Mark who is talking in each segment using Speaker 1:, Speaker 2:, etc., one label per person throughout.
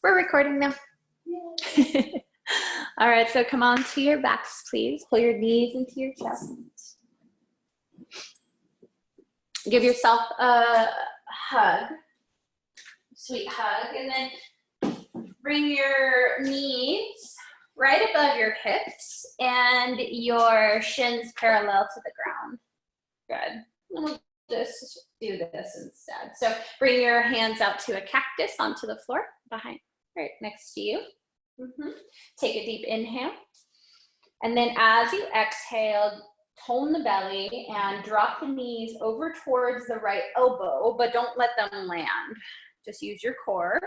Speaker 1: We're recording now. All right, so come on to your backs, please. Pull your knees into your chest. Give yourself a hug, sweet hug, and then bring your knees right above your hips and your shins parallel to the ground. Good. We'll just do this instead. So bring your hands out to a cactus onto the floor behind, right next to you. Take a deep inhale. And then as you exhale, tone the belly and drop the knees over towards the right elbow, but don't let them land. Just use your core.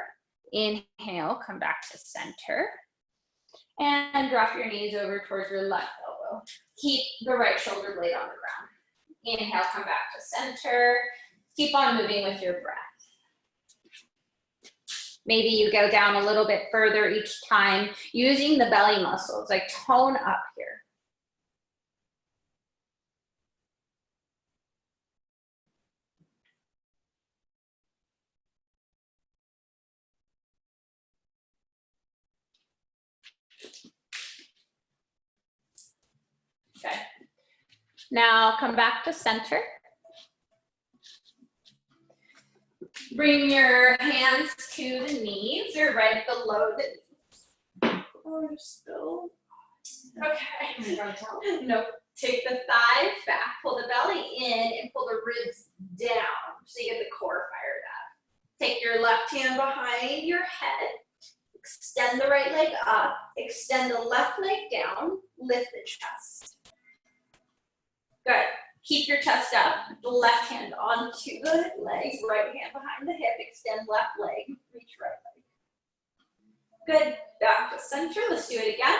Speaker 1: Inhale, come back to center. And drop your knees over towards your left elbow. Keep the right shoulder blade on the ground. Inhale, come back to center. Keep on moving with your breath. Maybe you go down a little bit further each time using the belly muscles, like tone up here. Okay. Now come back to center. Bring your hands to the knees or right below the knees. Oh, you're still. Okay. Nope. Take the thighs back, pull the belly in, and pull the ribs down so you get the core fired up. Take your left hand behind your head. Extend the right leg up. Extend the left leg down. Lift the chest. Good. Keep your chest up. The left hand onto the leg. Right hand behind the hip. Extend left leg. Reach right leg. Good. Back to center. Let's do it again.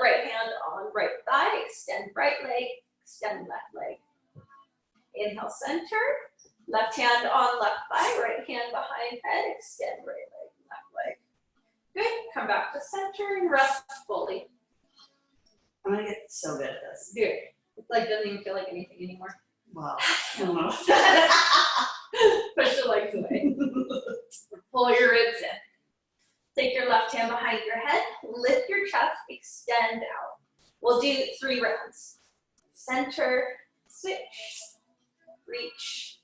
Speaker 1: Right hand on right thigh. Extend right leg. Extend left leg. Inhale, center. Left hand on left thigh. Right hand behind head. Extend right leg. Left leg. Good. Come back to center and rest fully.
Speaker 2: I'm gonna get so good at this.
Speaker 1: Good. It's like doesn't even feel like anything anymore.
Speaker 2: Wow. I don't know.
Speaker 1: Push the legs away. Pull your ribs in. Take your left hand behind your head. Lift your chest. Extend out. We'll do 3 rounds. Center, switch, reach,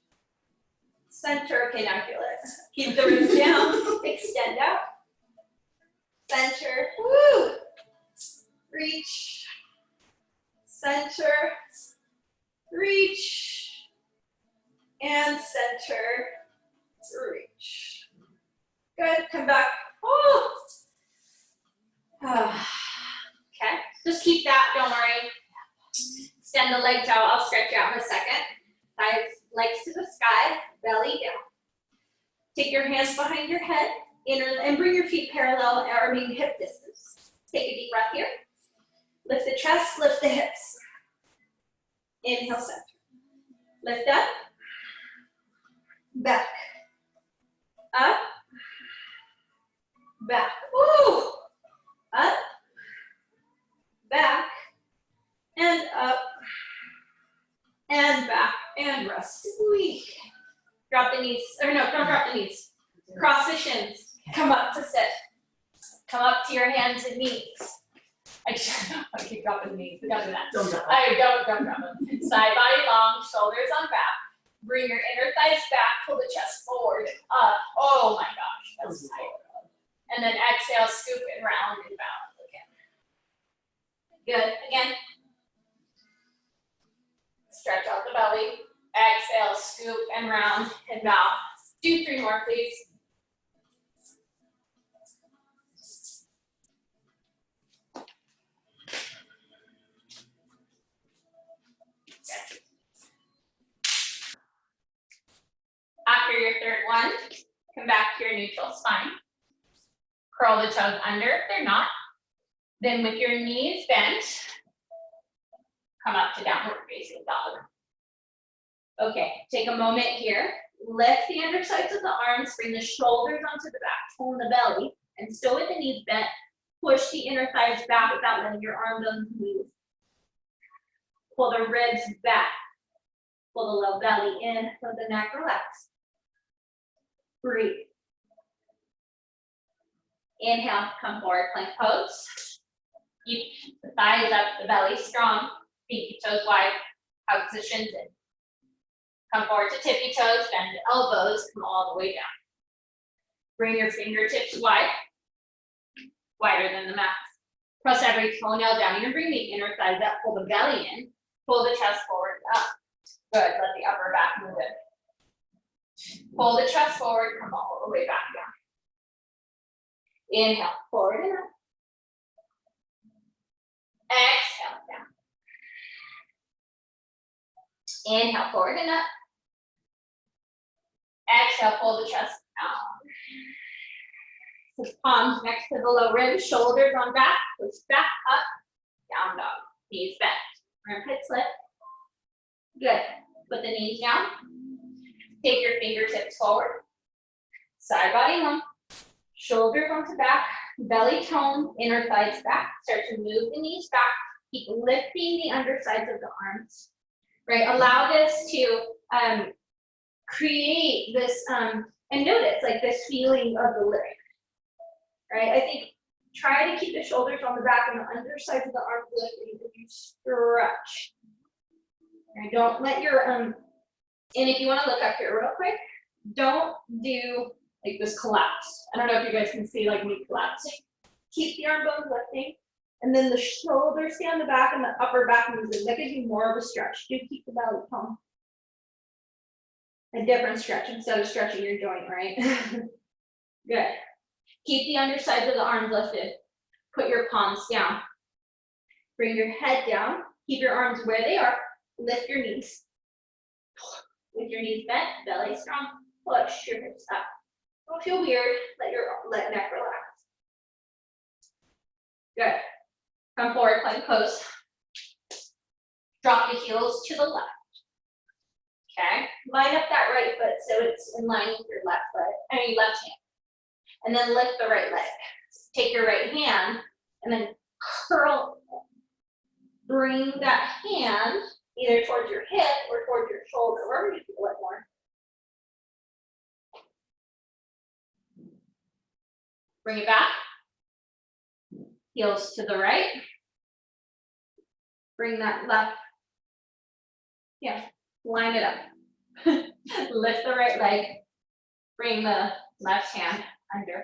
Speaker 1: center. Okay, now I feel it. Keep the ribs down. Extend out. Center. Woo. Reach. Center, reach, and center, reach. Good, come back. Oh. Okay, just keep that, don't worry. Extend the legs out, I'll stretch out in a second. Thighs, legs to the sky, belly down. Take your hands behind your head, and bring your feet parallel, or maybe hip distance. Take a deep breath here. Lift the chest, lift the hips. Inhale, center. Lift up. Back. Up. Back. Woo! Up. Back. And up. And back. And rest. Whee. Drop the knees. Or no, don't drop the knees. Cross the shins. Come up to sit. Come up to your hands and knees. I keep dropping the knees. Don't do that. Don't drop them. Side body long, shoulders on back. Bring your inner thighs back. Pull the chest forward. Up. Oh my gosh, that's tight. And then exhale, scoop and round and bound again. Good. Again. Stretch out the belly. Exhale, scoop and round and bow. Do 3 more, please. After your third one, come back to your neutral spine. Curl the toes under if they're not. Then with your knees bent, come up to downward facing dog. Okay, take a moment here. Lift the undersides of the arms, bring the shoulders onto the back, tone the belly, and still with the knees bent, push the inner thighs back without letting your arm bones move. Pull the ribs back. Pull the low belly in, let the neck relax. Breathe. Inhale, come forward, plank pose. Keep the thighs up, the belly strong, pinky toes wide, hug the shins in. Come forward to tippy toes, bend the elbows, come all the way down. Bring your fingertips wide, wider than the mat. Press every toenail down. You're bring the inner thighs up, pull the belly in, pull the chest forward up. Good, let the upper back move in. Pull the chest forward, come all the way back down. Inhale, forward and up. Exhale, down. Inhale, forward and up. Exhale, pull the chest down. Put palms next to the low ribs, shoulders on back, push back, up, down dog. Knees bent, armpits lift. Good. Put the knees down. Take your fingertips forward. Side body long. Shoulders onto back, belly tone, inner thighs back. Start to move the knees back. Keep lifting the undersides of the arms. Right. Allow this to create this and notice like this feeling of the lift. Right. I think try to keep the shoulders on the back and the undersides of the arms lifting as you stretch. And don't let your and if you want to look up here real quick, don't do like this collapse. I don't know if you guys can see like me collapsing. Keep the arm bones lifting, and then the shoulders stay on the back and the upper back moves in. That gives you more of a stretch. Do keep the belly tone. A different stretch instead of stretching your joint, right? Good. Keep the undersides of the arms lifted. Put your palms down. Bring your head down. Keep your arms where they are. Lift your knees. With your knees bent, belly strong. Push your hips up. Don't feel weird. Let neck relax. Good. Come forward, plank pose. Drop the heels to the left. Okay. Line up that right foot so it's in line with your left hand. And then lift the right leg. Take your right hand and then curl. Bring that hand either towards your hip or towards your shoulder, wherever you feel it more. Bring it back. Heels to the right. Bring that left. Yeah, line it up. Lift the right leg. Bring the left hand under.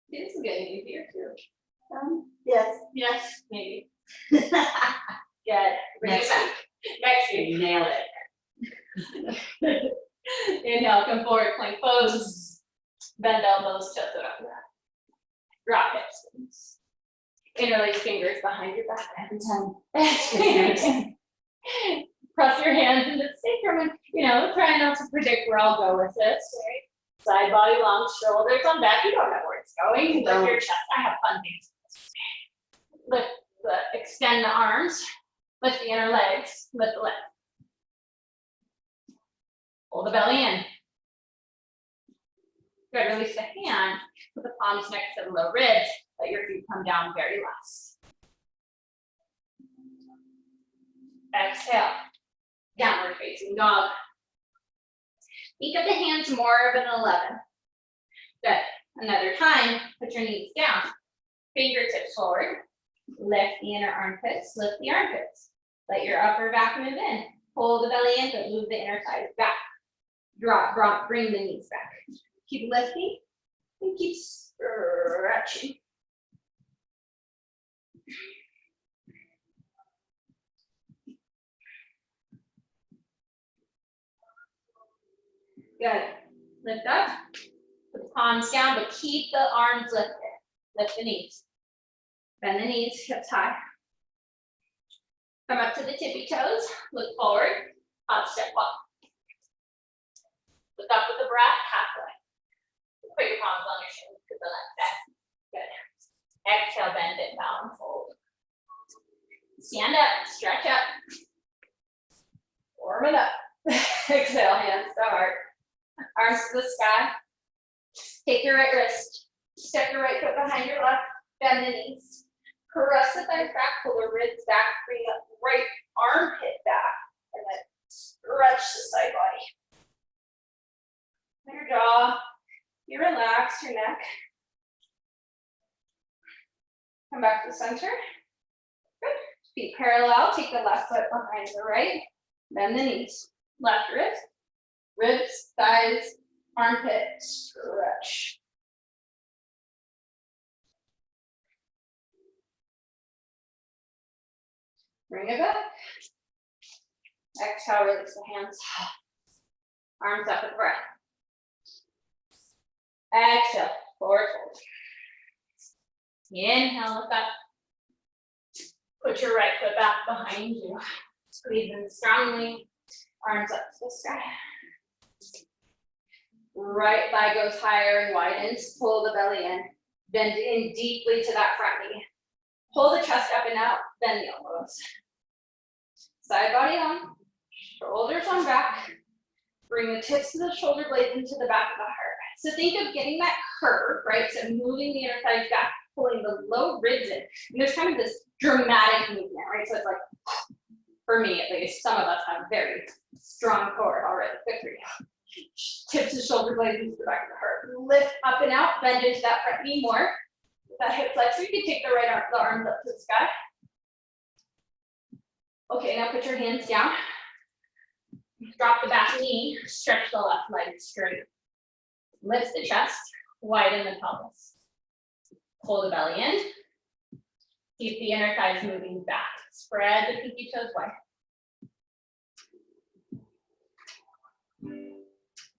Speaker 1: This is getting easier too.
Speaker 2: Yes.
Speaker 1: Yes, maybe. Good. Bring it back. Next
Speaker 2: You nailed it.
Speaker 1: Inhale, come forward, plank pose. Bend elbows, tilt it up. Drop hips. Interlace fingers behind your back every time. Press your hands into the sacrum and, try not to predict where I'll go with this, right? Side body long, shoulders on back. You don't know where it's going. Lift your chest. I have fun things. Extend the arms. Lift the inner legs. Lift the legs. Pull the belly in. Good. Release the hand. Put the palms next to the low ribs. Let your feet come down very last. Exhale. Downward facing dog. Think of the hands more of an 11. Good. Another time, put your knees down. Fingertips forward. Lift the inner armpits. Lift the armpits. Let your upper back move in. Pull the belly in, but move the inner thighs back. Drop, bring the knees back. Keep lifting and keep stretching. Good. Lift up. Put the palms down, but keep the arms lifted. Lift the knees. Bend the knees, hips high. Come up to the tippy toes. Look forward. Hop, step, walk. Look up with the breath, halfway. Put your palms on your shins to the left back. Good. Exhale, bend it, bow and fold. Stand up, stretch up. Warm it up. Exhale, hands to heart. Arms to the sky. Take your right wrist. Step your right foot behind your left. Bend the knees. Press the thighs back, pull the ribs back, bring up right armpit back, and then stretch the side body. You relax your neck. Come back to the center. Good. Feet parallel. Take the left foot behind the right. Bend the knees. Left wrist, ribs, thighs, armpit, stretch. Bring it back. Exhale, release the hands. Arms up with breath. Exhale, forward fold. Inhale, look up. Put your right foot back behind you. Squeeze in strongly. Arms up to the sky. Right thigh goes higher and widens. Pull the belly in. Bend in deeply to that front knee. Pull the chest up and out. Bend the elbows. Side body on. Shoulders on back. Bring the tips of the shoulder blades into the back of the heart. So think of getting that curve, right? So moving the inner thighs back, pulling the low ribs in. And there's kind of this dramatic movement, right? So it's like, for me at least, some of us have very strong core already. Good for you. Tips of shoulder blades into the back of the heart. Lift up and out, bend into that front knee more. With that hip flexor, you can take the right arm, the arms up to the sky. Okay, now put your hands down. Drop the back knee, stretch the left leg straight. Lift the chest, widen the pelvis. Pull the belly in. Keep the inner thighs moving back. Spread the pinky toes wide.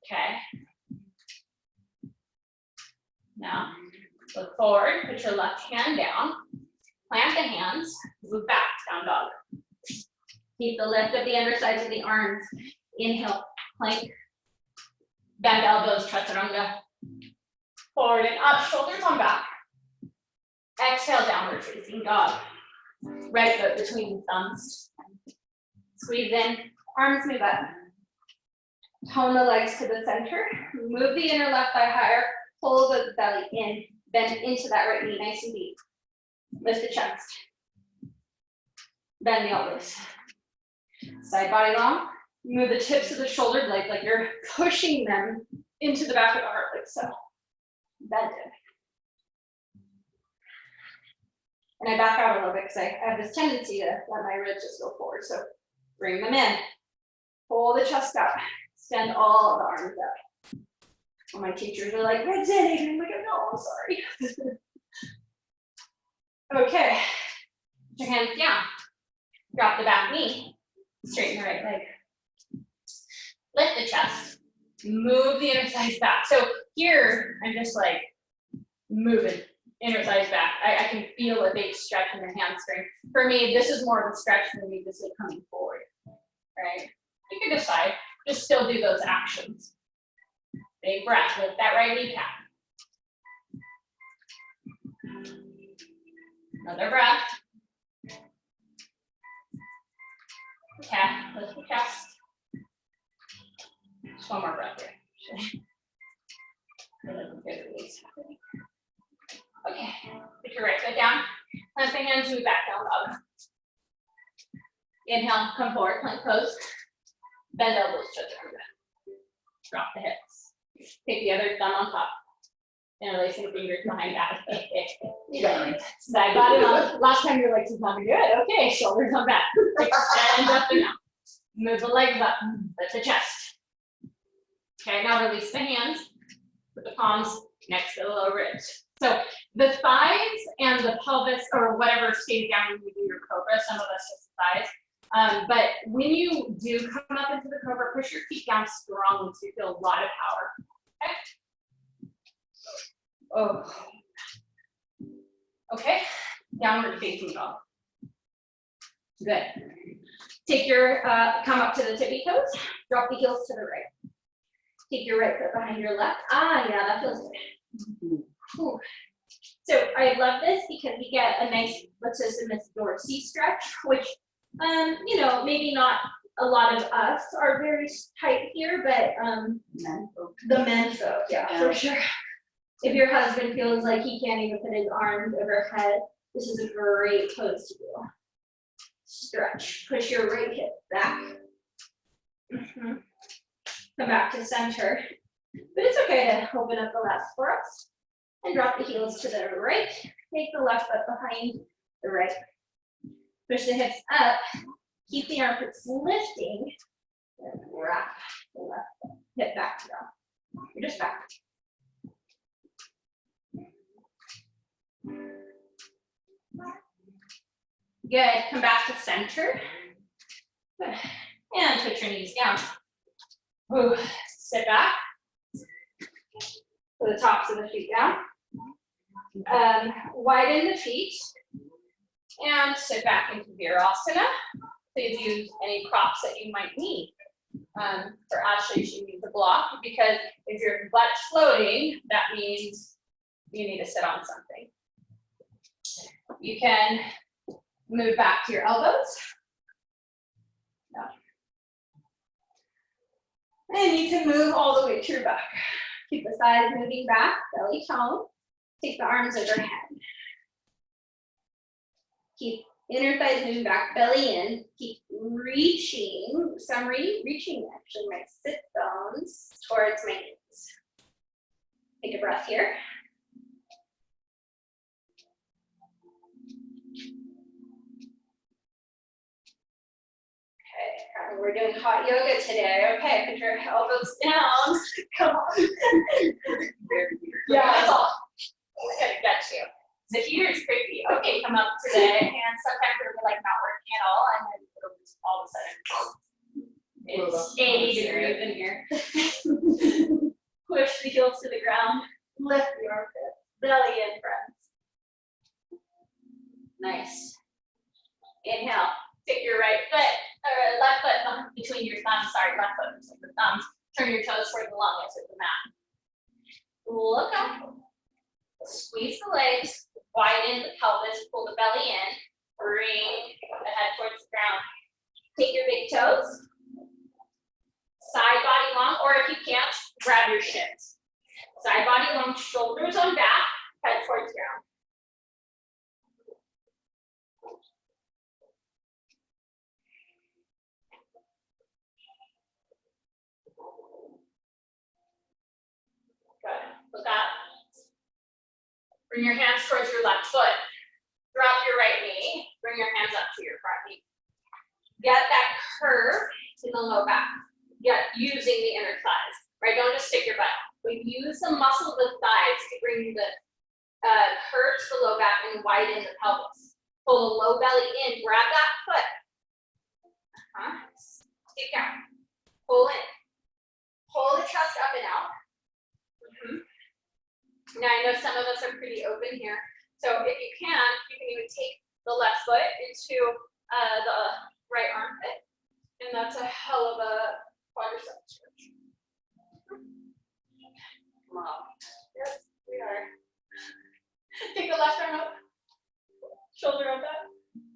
Speaker 1: Okay. Now, look forward, put your left hand down. Plant the hands, move back, down dog. Keep the lift of the undersides of the arms. Inhale, plank. Bend elbows, chaturanga. Forward and up, shoulders on back. Exhale, downward facing dog. Right foot between the thumbs. Squeeze in, arms move up. Tone the legs to the center. Move the inner left thigh higher. Pull the belly in. Bend into that right knee, nice and deep. Lift the chest. Bend the elbows. Side body long. Move the tips of the shoulder blades like you're pushing them into the back of the heart, like so. Bend it. And I back out a little bit because I have this tendency to let my ribs just go forward. So bring them in. Pull the chest up. Extend all of the arms up. And my teachers are like, ribs in, Adriane. I'm like, no, I'm sorry. Okay. Put your hands down. Drop the back knee. Straighten the right leg. Lift the chest. Move the inner thighs back. So here, I'm just like moving inner thighs back. I can feel a big stretch in the hamstring. For me, this is more of a stretch than me just coming forward, right? You can decide, just still do those actions. Big breath, lift that right kneecap. Another breath. Okay, lift the chest. Just one more breath here. Okay, put your right foot down. Plant the hands, move back down dog. Inhale, come forward, plank pose. Bend elbows, chaturanga. Drop the hips. Take the other thumb on top. Interlacing fingers behind back. You got it. Side body long. Last time your legs was not good. Okay, shoulders on back. Extend up and out. Move the legs up. Lift the chest. Okay, now release the hands. Put the palms next to the low ribs. So the thighs and the pelvis, or whatever stays down when you do your cobra, some of us just thighs. But when you do come up into the cobra, push your feet down strongly so you feel a lot of power. Okay. Oh. Okay. Downward facing dog. Good. Take your, come up to the tippy toes. Drop the heels to the right. Take your right foot behind your left. Ah, yeah, that feels good. Ooh. So I love this because we get a nice latissimus dorsi stretch, which, you know, maybe not a lot of us are very tight here, but the men folk, yeah, for sure. If your husband feels like he can't even put his arms overhead, this is a great pose to do. Stretch. Push your right hip back. Come back to center. But it's okay to open up the left for us and drop the heels to the right. Take the left foot behind the right. Push the hips up. Keep the armpits lifting. And wrap the left foot. Hip back to down. You're just back. Good. Come back to center. Good. And put your knees down. Ooh. Sit back. Put the tops of the feet down. Widen the feet. And sit back into Virasana. Please use any props that you might need. For Ashley, she needs a block because if your butt's floating, that means you need to sit on something. You can move back to your elbows. Yeah. And you can move all the way to your back. Keep the thighs moving back, belly tone. Take the arms overhead. Keep inner thighs moving back, belly in. Keep reaching, reaching actually my sit bones towards my knees. Take a breath here. Okay, we're doing hot yoga today. Okay, put your elbows down. Come on. Yeah, that's all. I gotta get you. The heater is creepy. Okay, come up today, and sometimes it'll be like not working at all, and then it'll just all of a sudden it's 80 degrees in here. Push the heels to the ground, lift the armpit, belly in, friends. Nice. Inhale. Take your right foot, or left foot between your thumbs. Sorry, left foot between the thumbs. Turn your toes toward the long edge of the mat. Look up. Squeeze the legs. Widen the pelvis, pull the belly in, bring the head towards the ground. Take your big toes, side body long, or if you can't, grab your shins. Side body long, shoulders on back, head towards ground. Good. Look up. Bring your hands towards your left foot. Drop your right knee. Bring your hands up to your front knee. Get that curve in the low back. Get using the inner thighs, right? Don't just stick your butt out. But use the muscle of the thighs to bring the curve to the low back and widen the pelvis. Pull the low belly in. Grab that foot. Stick down. Pull in. Pull the chest up and out. Now I know some of us are pretty open here, so if you can even take the left foot into the right armpit, and that's a hell of a quadricep stretch. Come on. Yes, we are. Take the left arm up, shoulder up,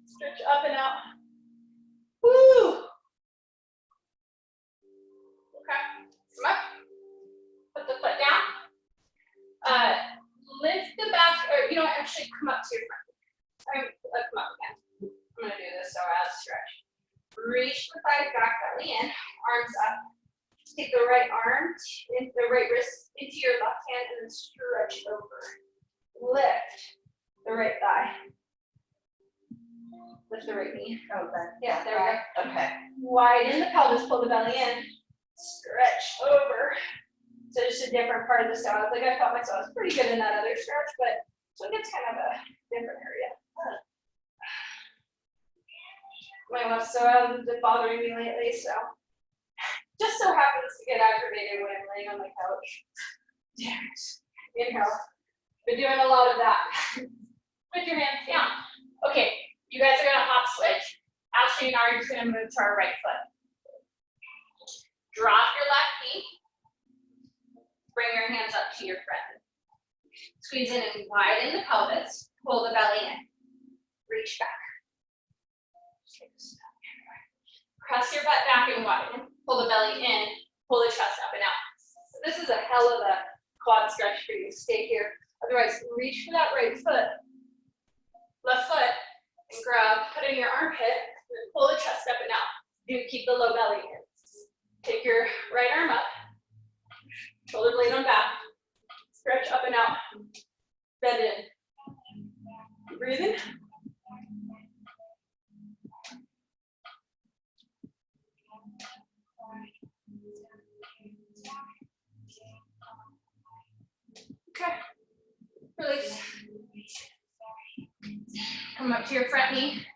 Speaker 1: stretch up and out. Woo! Okay, come up. Put the foot down. Lift the back, or you know, actually come up to your front. Come up again. I'm gonna do this so as stretch. Reach the thighs back, belly in, arms up. Take the right arm, the right wrist into your left hand, and then stretch over. Lift the right thigh. Lift the right knee.
Speaker 2: Okay.
Speaker 1: Yeah, there we go.
Speaker 2: Okay.
Speaker 1: Widen the pelvis, pull the belly in. Stretch over. So just a different part of the style. Like I thought myself was pretty good in that other stretch, but so it gets kind of a different area. My left psoas has been bothering me lately, so just so happens to get aggravated when I'm laying on my couch. Damn it. Inhale. Been doing a lot of that. Put your hands down. Okay, you guys are gonna hop switch. Ashley and I are just gonna move to our right foot. Drop your left knee. Bring your hands up to your front. Squeeze in and widen the pelvis. Pull the belly in. Reach back. Press your butt back and widen. Pull the belly in. Pull the chest up and out. So this is a hell of a quad stretch for you. Stay here. Otherwise, reach for that right foot. Left foot. And grab. Put in your armpit. And pull the chest up and out. Do keep the low belly in. Take your right arm up. Shoulder blade on back. Stretch up and out. Bend in. Breathe in. Okay. Release. Come up to your front knee.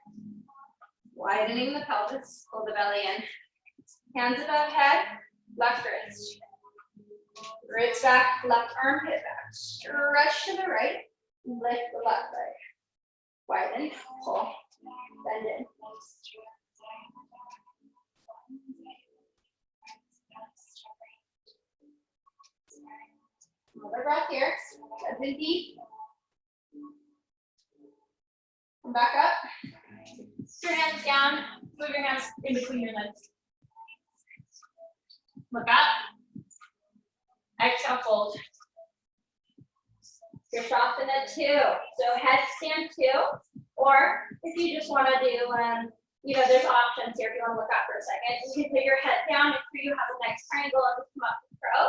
Speaker 1: Widening the pelvis. Pull the belly in. Hands above head. Left wrist. Wrist back. Left armpit back. Stretch to the right. Lift the left leg. Widen. Pull. Bend in. Another breath here. Breath in deep. Come back up. Put your hands down. Move your hands in between your legs. Look up. Exhale, fold. You're soft in it too. So headstand two. Or if you just want to do, there's options here if you want to look up for a second. You can put your head down if you have a nice triangle and come up to crow.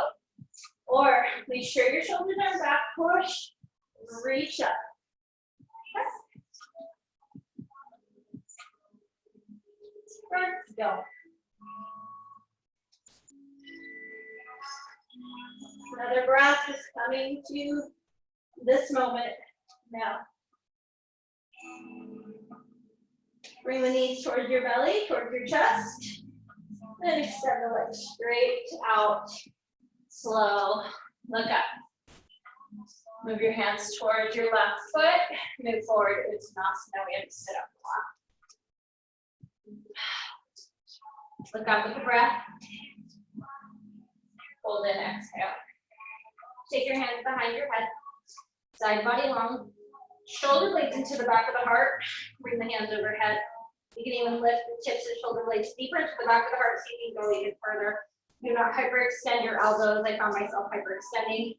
Speaker 1: Or make sure your shoulders are back, push, reach up. Let's go. Another breath is coming to this moment now. Bring the knees towards your belly, towards your chest. Then extend the legs straight out. Slow. Look up. Move your hands towards your left foot. Move forward. Uttanasana. We have to sit up a lot. Look up with the breath. Hold in, exhale. Take your hands behind your head. Side body long. Shoulder blades into the back of the heart. Bring the hands overhead. You can even lift the tips of the shoulder blades deeper into the back of the heart so you can go even further. Do not hyperextend your elbows. I found myself hyperextending.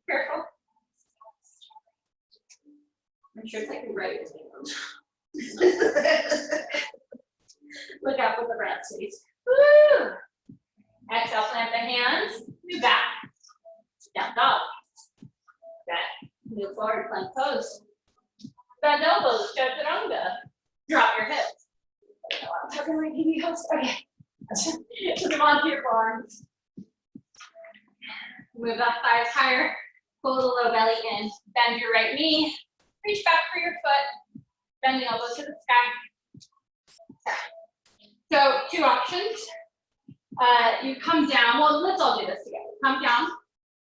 Speaker 1: Careful. I'm sure it's like right as me. Look up with the breath, please. Woo! Exhale, plant the hands. Move back. Down dog. Good. Move forward, plank pose. Bend elbows, chaturanga. Drop your hips. I'm tucking my heels. Okay. Come onto your forearms. Move that thighs higher. Pull the low belly in. Bend your right knee. Reach back for your foot. Bend the elbow to the sky. So 2 options. You come down. Well, let's all do this together. Come down.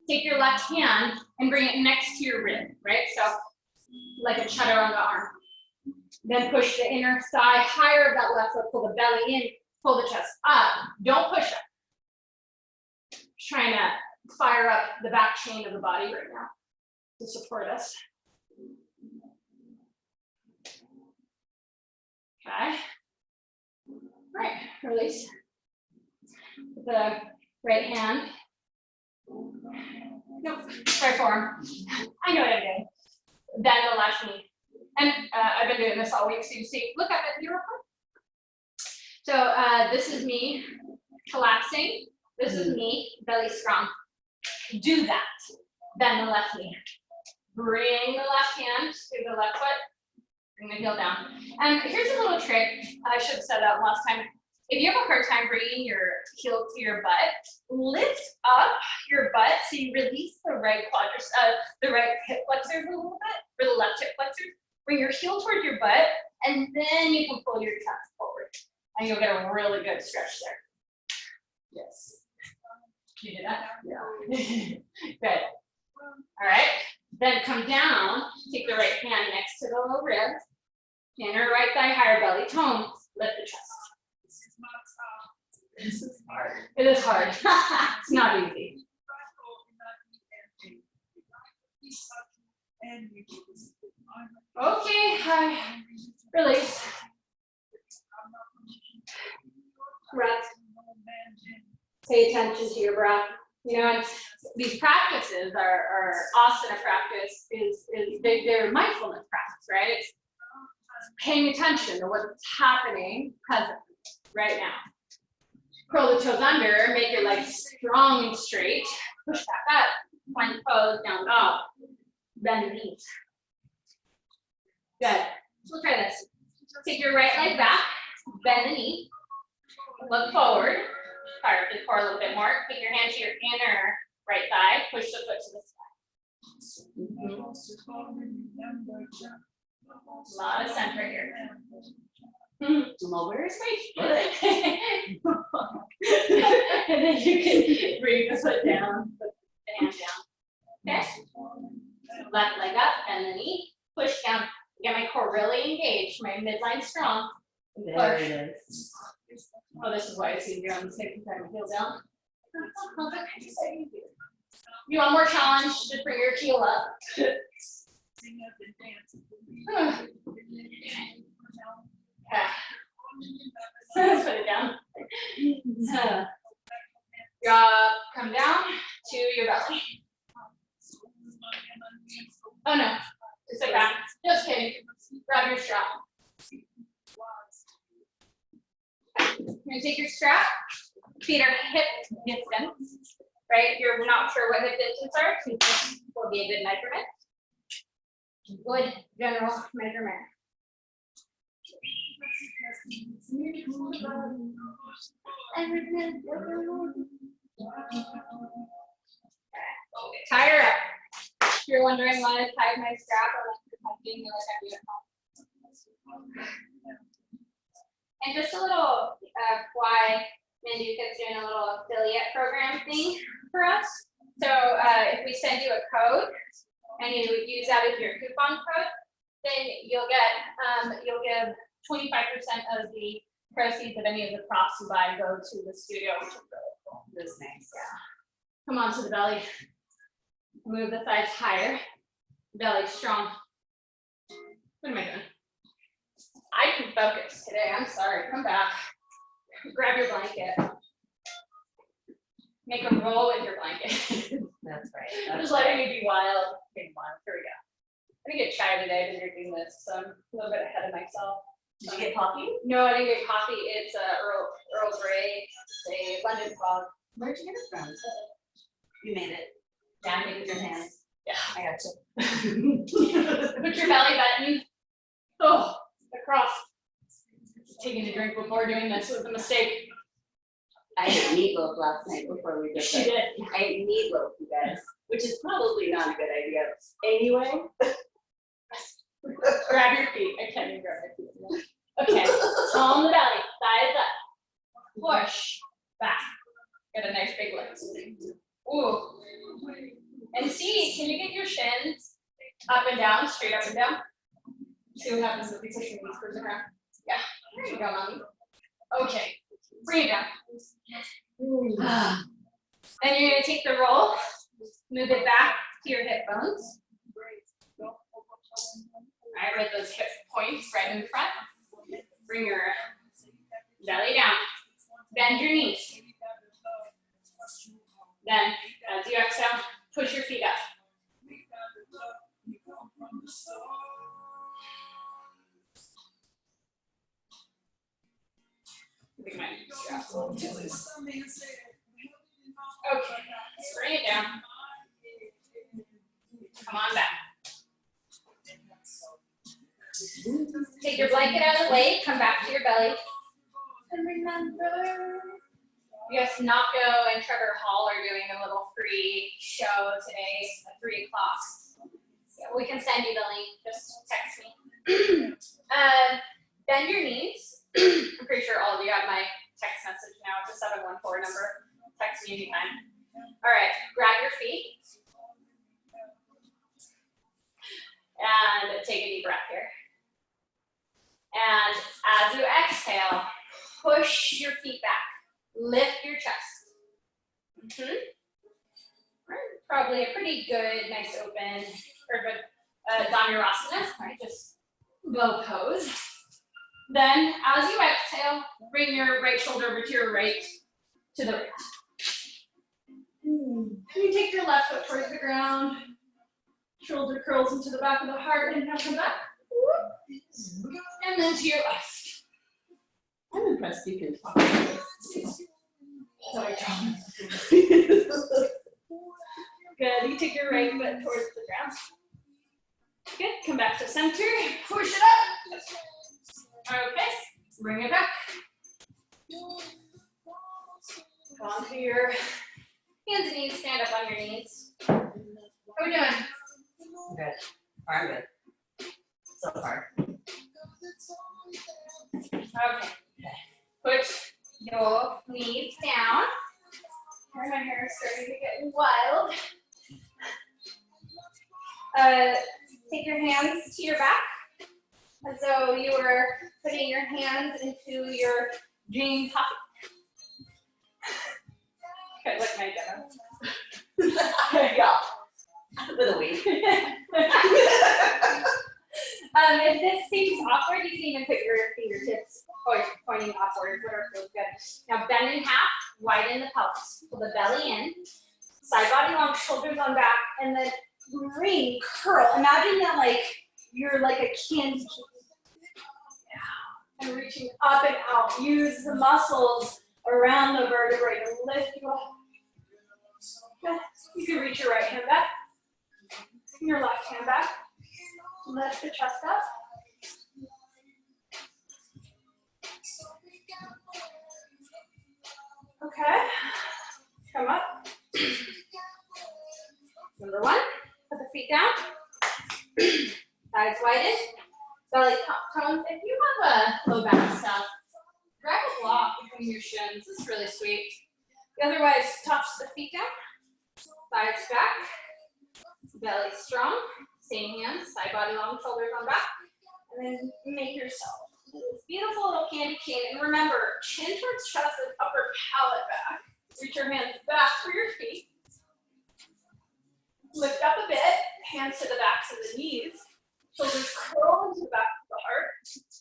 Speaker 1: Take your left hand and bring it next to your rib, right? So like a chaturanga arm. Then push the inner thigh higher of that left foot. Pull the belly in. Pull the chest up. Don't push up. Just trying to fire up the back chain of the body right now to support us. Okay. Right. Release. The right hand. Nope. Right forearm. I know what I'm doing. Then the left knee. And I've been doing this all week, so you see, look up at me real quick. So this is me collapsing. This is me, belly strong. Do that. Bend the left knee. Bring the left hand to the left foot. Bring the heel down. And here's a little trick. I should have said that last time. If you have a hard time bringing your heel to your butt, lift up your butt so you release the right the right hip flexors a little bit, or the left hip flexors. Bring your heel toward your butt, and then you can pull your chest forward. And you'll get a really good stretch there. Yes. You did that? Yeah. Good. All right. Then come down, take the right hand next to the low rib, inner right thigh higher, belly tone, lift the chest. This is hard. It is hard. It's not easy. Okay, hi. Release. Breath. Pay attention to your breath. You know, these practices are asana practice they're mindfulness practice, right? It's paying attention to what's happening presently, right now. Curl the toes under, make your legs strong and straight. Push back up, plank pose, down dog. Bend the knees. Good. We'll try this. Take your right leg back, bend the knee, look forward, fire up the core a little bit more. Take your hand to your inner right thigh, push the foot to the side. A lot of center here.
Speaker 2: Well, where's my foot?
Speaker 1: And then you can bring the foot down, put the hand down. Okay? Left leg up, bend the knee, push down. Get my core really engaged, my midline strong.
Speaker 2: There it is.
Speaker 1: Oh, this is why it's easier on the same time to heel down. You want more challenge? Just bring your heel up. Okay. Put it down. Come down to your belly. Oh no, just like that. Just kidding. Grab your strap. You're gonna take your strap. Feet are hip distance, right? If you're not sure what hip distance are, 2 feet will be a good measurement. Good general measurement. Tie her up. If you're wondering why I tied my strap, I'm doing like I do at home. And just a little why Manduka's doing a little affiliate program thing for us. So if we send you a code and you use that as your coupon code, then you'll give 25% of the proceeds of any of the props you buy go to the studio, which is really cool.
Speaker 2: That's nice.
Speaker 1: Yeah. Come on to the belly. Move the thighs higher. Belly strong. What am I doing? I can focus today. I'm sorry. Come back. Grab your blanket. Make a roll with your blanket.
Speaker 2: That's right.
Speaker 1: I'm just letting you be wild. Here we go. I'm gonna get shy today because you're doing this, so I'm a little bit ahead of myself.
Speaker 2: Did you get coffee?
Speaker 1: No, I didn't get coffee. It's Earl Grey. It's a London fog.
Speaker 2: Where'd you get it from? You made it.
Speaker 1: Yeah,
Speaker 2: Make it with your hands.
Speaker 1: Yeah.
Speaker 2: I got you.
Speaker 1: Put your belly button. Oh, across. Taking a drink before doing this was a mistake.
Speaker 2: I ate meatloaf last night before we did this.
Speaker 1: She did.
Speaker 2: I ate meatloaf, you guys, which is probably not a good idea. Anyway.
Speaker 1: Grab your feet. I can't even grab my feet. Okay. Tall in the belly. Thighs up. Push. Back. Get a nice big lift. Ooh. And see, can you get your shins up and down, straight up and down? See what happens if we push your knees further around. Yeah. There you go, mommy. Okay. Bring it down. Then you're going to take the roll, move it back to your hip bones. All right, right those hip points right in front. Bring your belly down. Bend your knees. Then, as you exhale, push your feet up. Okay, bring it down. Come on back. Take your blanket out of the way, come back to your belly. And remember, yes, Nako and Trevor Hall are doing a little free show today at 3 o'clock. Yeah, we can send you the link, just text me. Bend your knees. I'm pretty sure all of you have my text message now. It's a 714 number. Text me anytime. All right, grab your feet. And take a deep breath here. And as you exhale, push your feet back. Lift your chest. Probably a pretty good, nice open, or good Dhanurasana, right? Just low pose. Then, as you exhale, bring your right shoulder over to your right, to the right. You take your left foot towards the ground. Shoulder curls into the back of the heart, and now come back. And then to your left.
Speaker 2: I'm impressed you can talk about this. Sorry, John. Good. You take your right foot towards the ground. Good. Come back to center. Push it up. Okay. Bring it back. Come onto your hands and knees. Stand up on your knees. How are we doing?
Speaker 3: Good. I'm good. So far.
Speaker 2: Okay. Put your knees down. Here, my hair is starting to get wild. Take your hands to your back as though you were putting your hands into your jean pocket. Okay, look at my demo.
Speaker 3: Yeah. With a week.
Speaker 2: If this seems awkward, you can even put your fingertips pointing upwards, whatever feels good. Now bend in half, widen the pelvis. Pull the belly in, side body long, shoulders on back, and then ring, curl. Imagine that like you're like a candy cane. And reaching up and out. Use the muscles around the vertebrae to lift you up. Good. You can reach your right hand back, your left hand back. Lift the chest up. Okay. Come up. Number one, put the feet down. Thighs widen. Belly tones. If you have a low back stuff, grab a block between your shins. This is really sweet. Otherwise, touch the feet down. Thighs back. Belly strong. Same hands, side body long, shoulders on back. And then make yourself this beautiful little candy cane. And remember, chin towards chest and upper palate back. Reach your hands back for your feet. Lift up a bit, hands to the backs of the knees. Shoulders curl into the back of the heart.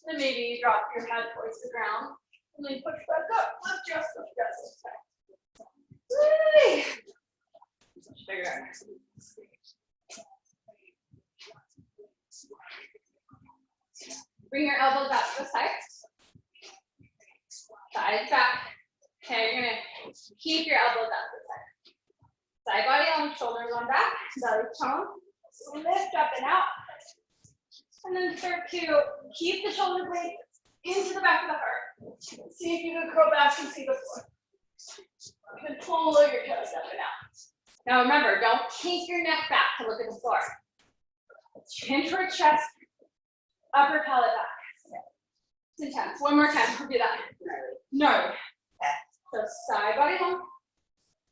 Speaker 2: Then maybe you drop your head towards the ground. And then push back up. Lift just, lift just, lift just. Figure out. Bring your elbows out to the side. Thighs back. Okay, you're gonna keep your elbows out to the side. Side body on, shoulders on back, belly tone. Lift up and out. And then start to keep the shoulder blades into the back of the heart. See if you can curl back and see the floor. You can pull your toes up and out. Now remember, don't kink your neck back to look at the floor. Chin towards chest, upper palate back. It's intense. One more time. We'll do that. Gnarly. So side body long.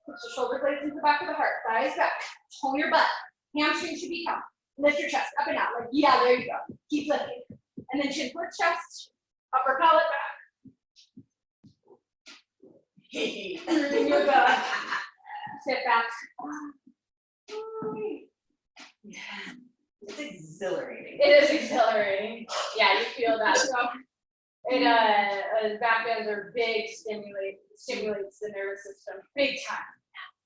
Speaker 2: Put your shoulder blades into the back of the heart. Thighs back. Tone your butt. Hamstring should be down. Lift your chest up and out. Like, yeah, there you go. Keep lifting. And then chin towards chest, upper palate back. Moving your butt. Sit back.
Speaker 3: It's exhilarating.
Speaker 2: It is exhilarating. Yeah, you feel that. So it back ends are big, stimulates the nervous system big time.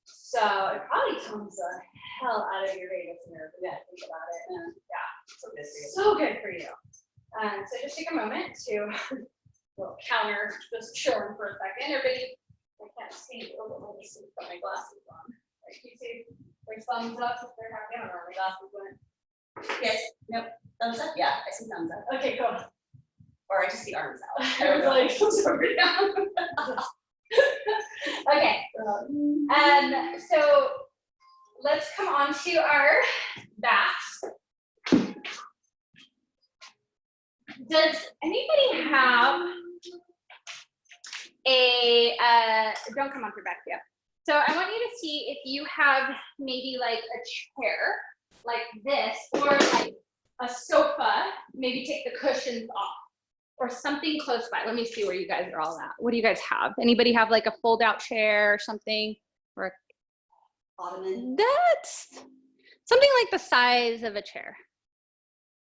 Speaker 2: So it probably tones the hell out of your vagus nerve if you think about it. And yeah, so good for you. So just take a moment to counter just chilling for a second. Everybody, I can't see. Let me see. Put my glasses on. Like you see, like thumbs up if they're happy. I don't know where my glasses went.
Speaker 3: Yes. Nope. Thumbs up? Yeah, I see thumbs up.
Speaker 2: Okay, cool.
Speaker 3: Or I just see arms out.
Speaker 2: I was like, over down. Okay. So let's come on to our backs. Does anybody have a, don't come on your back yet. So I want you to see if you have maybe like a chair like this, or like a sofa, maybe take the cushions off, or something close by. Let me see where you guys are all at. What do you guys have? Anybody have like a fold out chair or something? Or
Speaker 3: Ottoman.
Speaker 1: That's something like the size of a chair.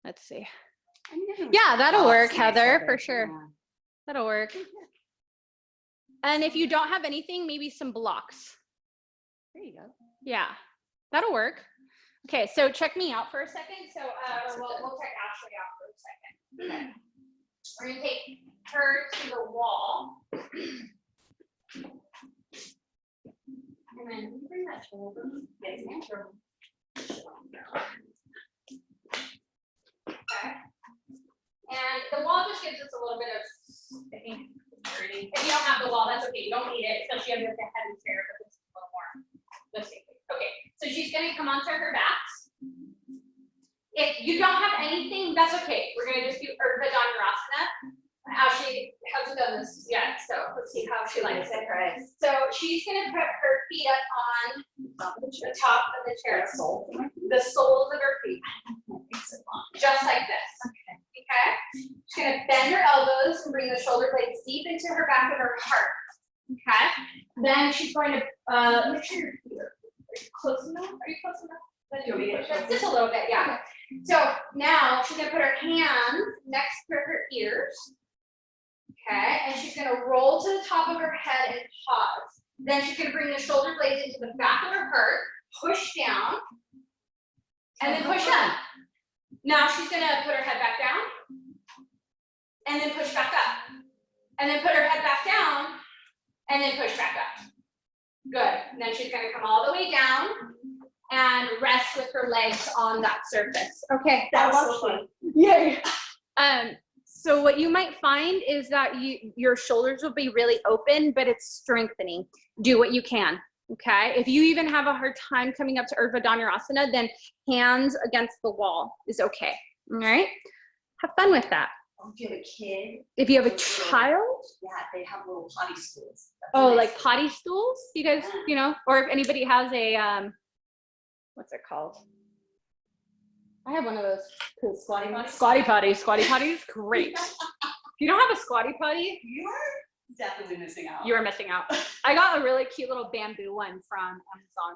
Speaker 1: Let's see. Yeah, that'll work, Heather, for sure.
Speaker 3: Yeah.
Speaker 1: That'll work. And if you don't have anything, maybe some blocks.
Speaker 3: There you go.
Speaker 1: Yeah, that'll work. Okay, so check me out for a second. So we'll check Ashley out for a second. Okay. We're gonna take her to the wall.
Speaker 2: And then you bring that shoulder. Yes, natural. Okay. And the wall just gives us a little bit of, I think, security. If you don't have the wall, that's okay. You don't need it, especially if you have a heavy chair, but this is a little more lifting. Okay, so she's gonna come onto her backs. If you don't have anything, that's okay. We're gonna just do Urdhva Dhanurasana. Ashley hasn't done this yet, so let's see how she likes it.
Speaker 3: Right.
Speaker 2: So she's gonna put her feet up on the top of the chair. The soles of her feet. Just like this. Okay. She's gonna bend her elbows and bring the shoulder blades deep into her back of her heart. Okay. Then she's going to make sure your feet are close enough. Are you close enough? Just a little bit, yeah. So now she's gonna put her hands next to her ears. Okay, and she's gonna roll to the top of her head and pause. Then she's gonna bring the shoulder blades into the back of her heart, push down, and then push up. Now she's gonna put her head back down, and then push back up. And then put her head back down, and then push back up. Good. And then she's gonna come all the way down and rest with her legs on that surface. Okay,
Speaker 3: That was so fun.
Speaker 1: Yay. So what you might find is that your shoulders will be really open, but it's strengthening. Do what you can, okay? If you even have a hard time coming up to Urdhva Dhanurasana, then hands against the wall is okay, all right? Have fun with that.
Speaker 3: If you have a kid.
Speaker 1: If you have a child.
Speaker 3: Yeah, they have little potty stools. That's
Speaker 1: Oh,
Speaker 3: nice.
Speaker 1: like potty stools? You guys, you know, or if anybody has a, what's it called? I have one of those cool squatty potties. Squatty potties, great. If you don't have a squatty potty,
Speaker 3: You're definitely missing out.
Speaker 1: you are missing out. I got a really cute little bamboo one from Amazon.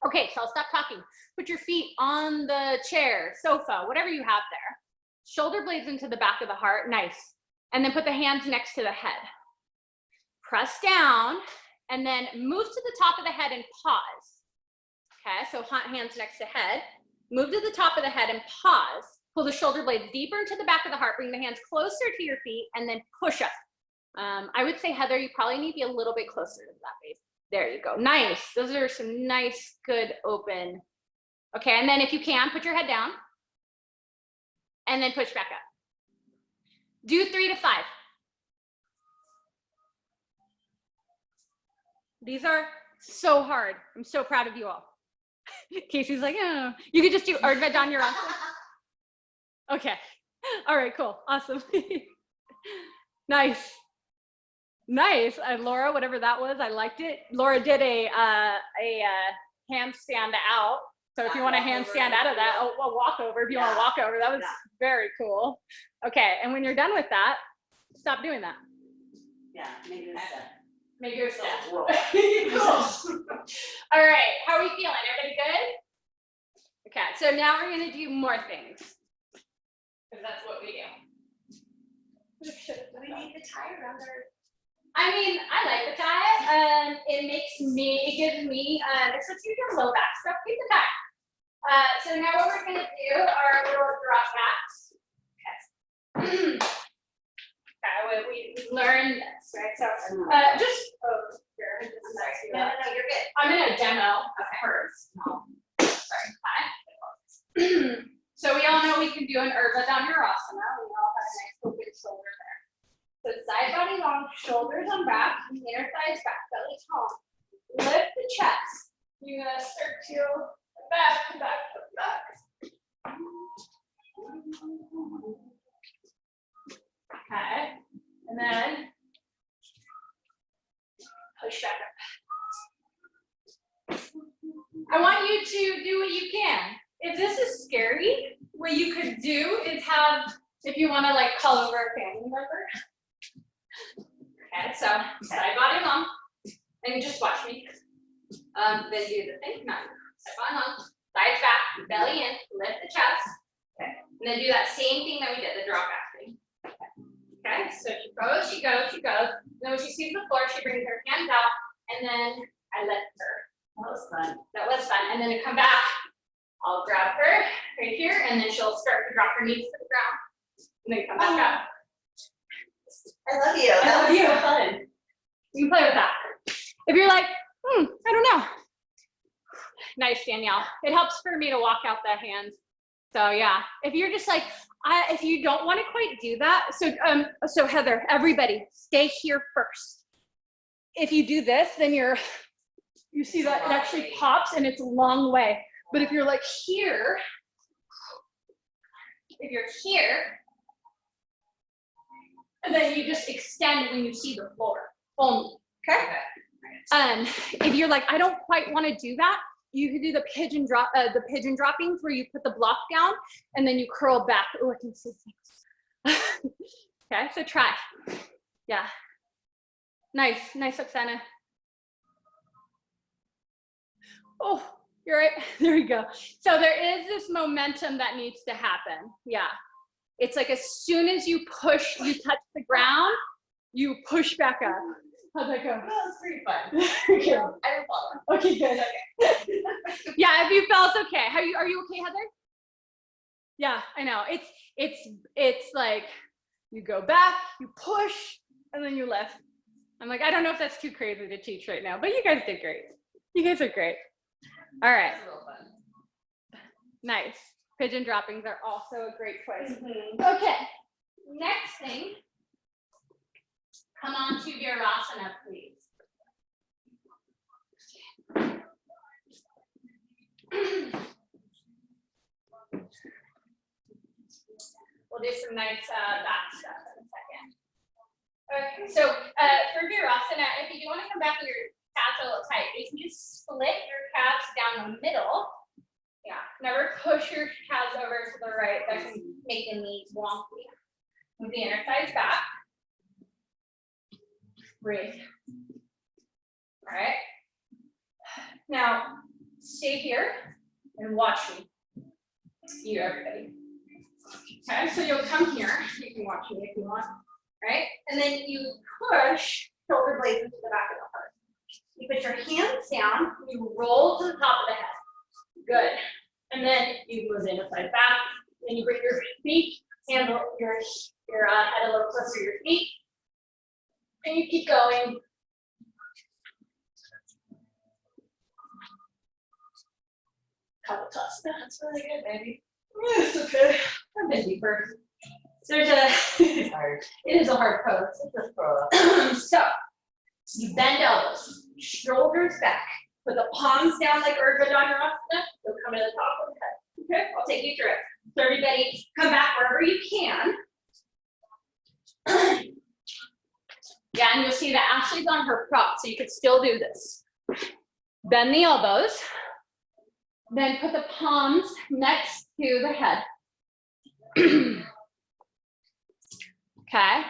Speaker 1: Okay, so I'll stop talking. Put your feet on the chair, sofa, whatever you have there. Shoulder blades into the back of the heart, nice. And then put the hands next to the head. Press down, and then move to the top of the head and pause. Okay, so hands next to head. Move to the top of the head and pause. Pull the shoulder blades deeper into the back of the heart. Bring the hands closer to your feet and then push up. I would say, Heather, you probably need to be a little bit closer to that base. There you go. Nice. Those are some nice, good open. Okay, and then if you can, put your head down and then push back up. Do 3 to 5. These are so hard. I'm so proud of you all. Casey's like, oh. You could just do Urdhva Dhanurasana. Okay. All right, cool. Awesome. Nice. Nice. Laura, whatever that was, I liked it. Laura did a handstand out. So if you want to handstand out of that, a walk over, if you want to walk over, that was very cool. Okay, and when you're done with that, stop doing that.
Speaker 3: Yeah, maybe it's that.
Speaker 1: Make yourself.
Speaker 3: Cool.
Speaker 1: All right, how are we feeling? Everybody good? Okay, so now we're gonna do more things. Because that's what we do.
Speaker 3: We need the tie around our.
Speaker 1: I mean, I like the tie. It gives me, it's what you do, low back stuff, keep the tie. So now what we're gonna do are little drop backs. Okay. We learned this, right? So here.
Speaker 2: No, you're good.
Speaker 1: I'm gonna demo first. No. Sorry. Hi. So we all know we can do an Urdhva Dhanurasana. We all have a nice open shoulder there. So side body long, shoulders on back, inner thighs back, belly tall. Lift the chest. You're gonna start to back, back. Okay, and then push back up. I want you to do what you can. If this is scary, what you could do is have, if you want to like call over a family member. Okay, so side body long, and just watch me. Then do the thing, no, side body long, thighs back, belly in, lift the chest. Okay, and then do that same thing that we did, the drop back thing. Okay, so she goes, she goes, she goes. Then when she sees the floor, she brings her hands out, and then I lift her.
Speaker 3: That was fun.
Speaker 1: That was fun. And then to come back, I'll grab her right here, and then she'll start to drop her knees to the ground, and then come back up.
Speaker 3: I love you.
Speaker 1: I love you.
Speaker 3: So fun.
Speaker 1: You can play with that. If you're like,
Speaker 2: I don't know. Nice, Danielle. It helps for me to walk out the hands. So yeah, if you're just like, if you don't want to quite do that, so Heather, everybody, stay here first. If you do this, then you see that it actually pops and it's a long way. But if you're like here, if you're here, and then you just extend when you see the floor only, okay? If you're like, I don't quite want to do that, you could do the pigeon droppings where you put the block down and then you curl back. Oh, I can see things. Okay, so try. Yeah. Nice, Oksana. Oh, you're right. There you go. So there is this momentum that needs to happen. Yeah. It's like as soon as you push, you touch the ground, you push back up. How'd that go?
Speaker 3: That was pretty fun.
Speaker 2: Okay.
Speaker 3: I didn't follow.
Speaker 2: Okay, good. Okay. Yeah, if you felt okay. Are you okay, Heather? Yeah, I know. It's like you go back, you push, and then you lift. I'm like, I don't know if that's too crazy to teach right now, but you guys did great. You guys are great. All right.
Speaker 3: That's real fun.
Speaker 2: Nice. Pigeon droppings are also a great choice.
Speaker 1: Mm-hmm.
Speaker 2: Okay. Next thing. Come on to Virasana, please. We'll do some nice back stuff in a second. Okay, so for Virasana, if you do want to come back with your calves a little tight, you can just split your calves down the middle. Yeah, never push your calves over to the right. That can make the knees wonky. Move the inner thighs back. Breathe. All right. Now, stay here and watch me. You, everybody. Okay, so you'll come here. You can watch me if you want. Right? And then you push shoulder blades into the back of the heart. You put your hands down, you roll to the top of the head. Good. And then you move the inner side back. Then you bring your feet, handle your head a little closer to your feet. And you keep going. Couple toss. That's really good, baby. It's okay. I'm busy first. It's hard. It is a hard pose. So you bend elbows, shoulders back, put the palms down like Urdhva Dhanurasana. You'll come to the top of the head. Okay, I'll take you through it. So everybody, come back wherever you can. Yeah, and you'll see that Ashley's on her prop, so you could still do this. Bend the elbows, then put the palms next to the head. Okay,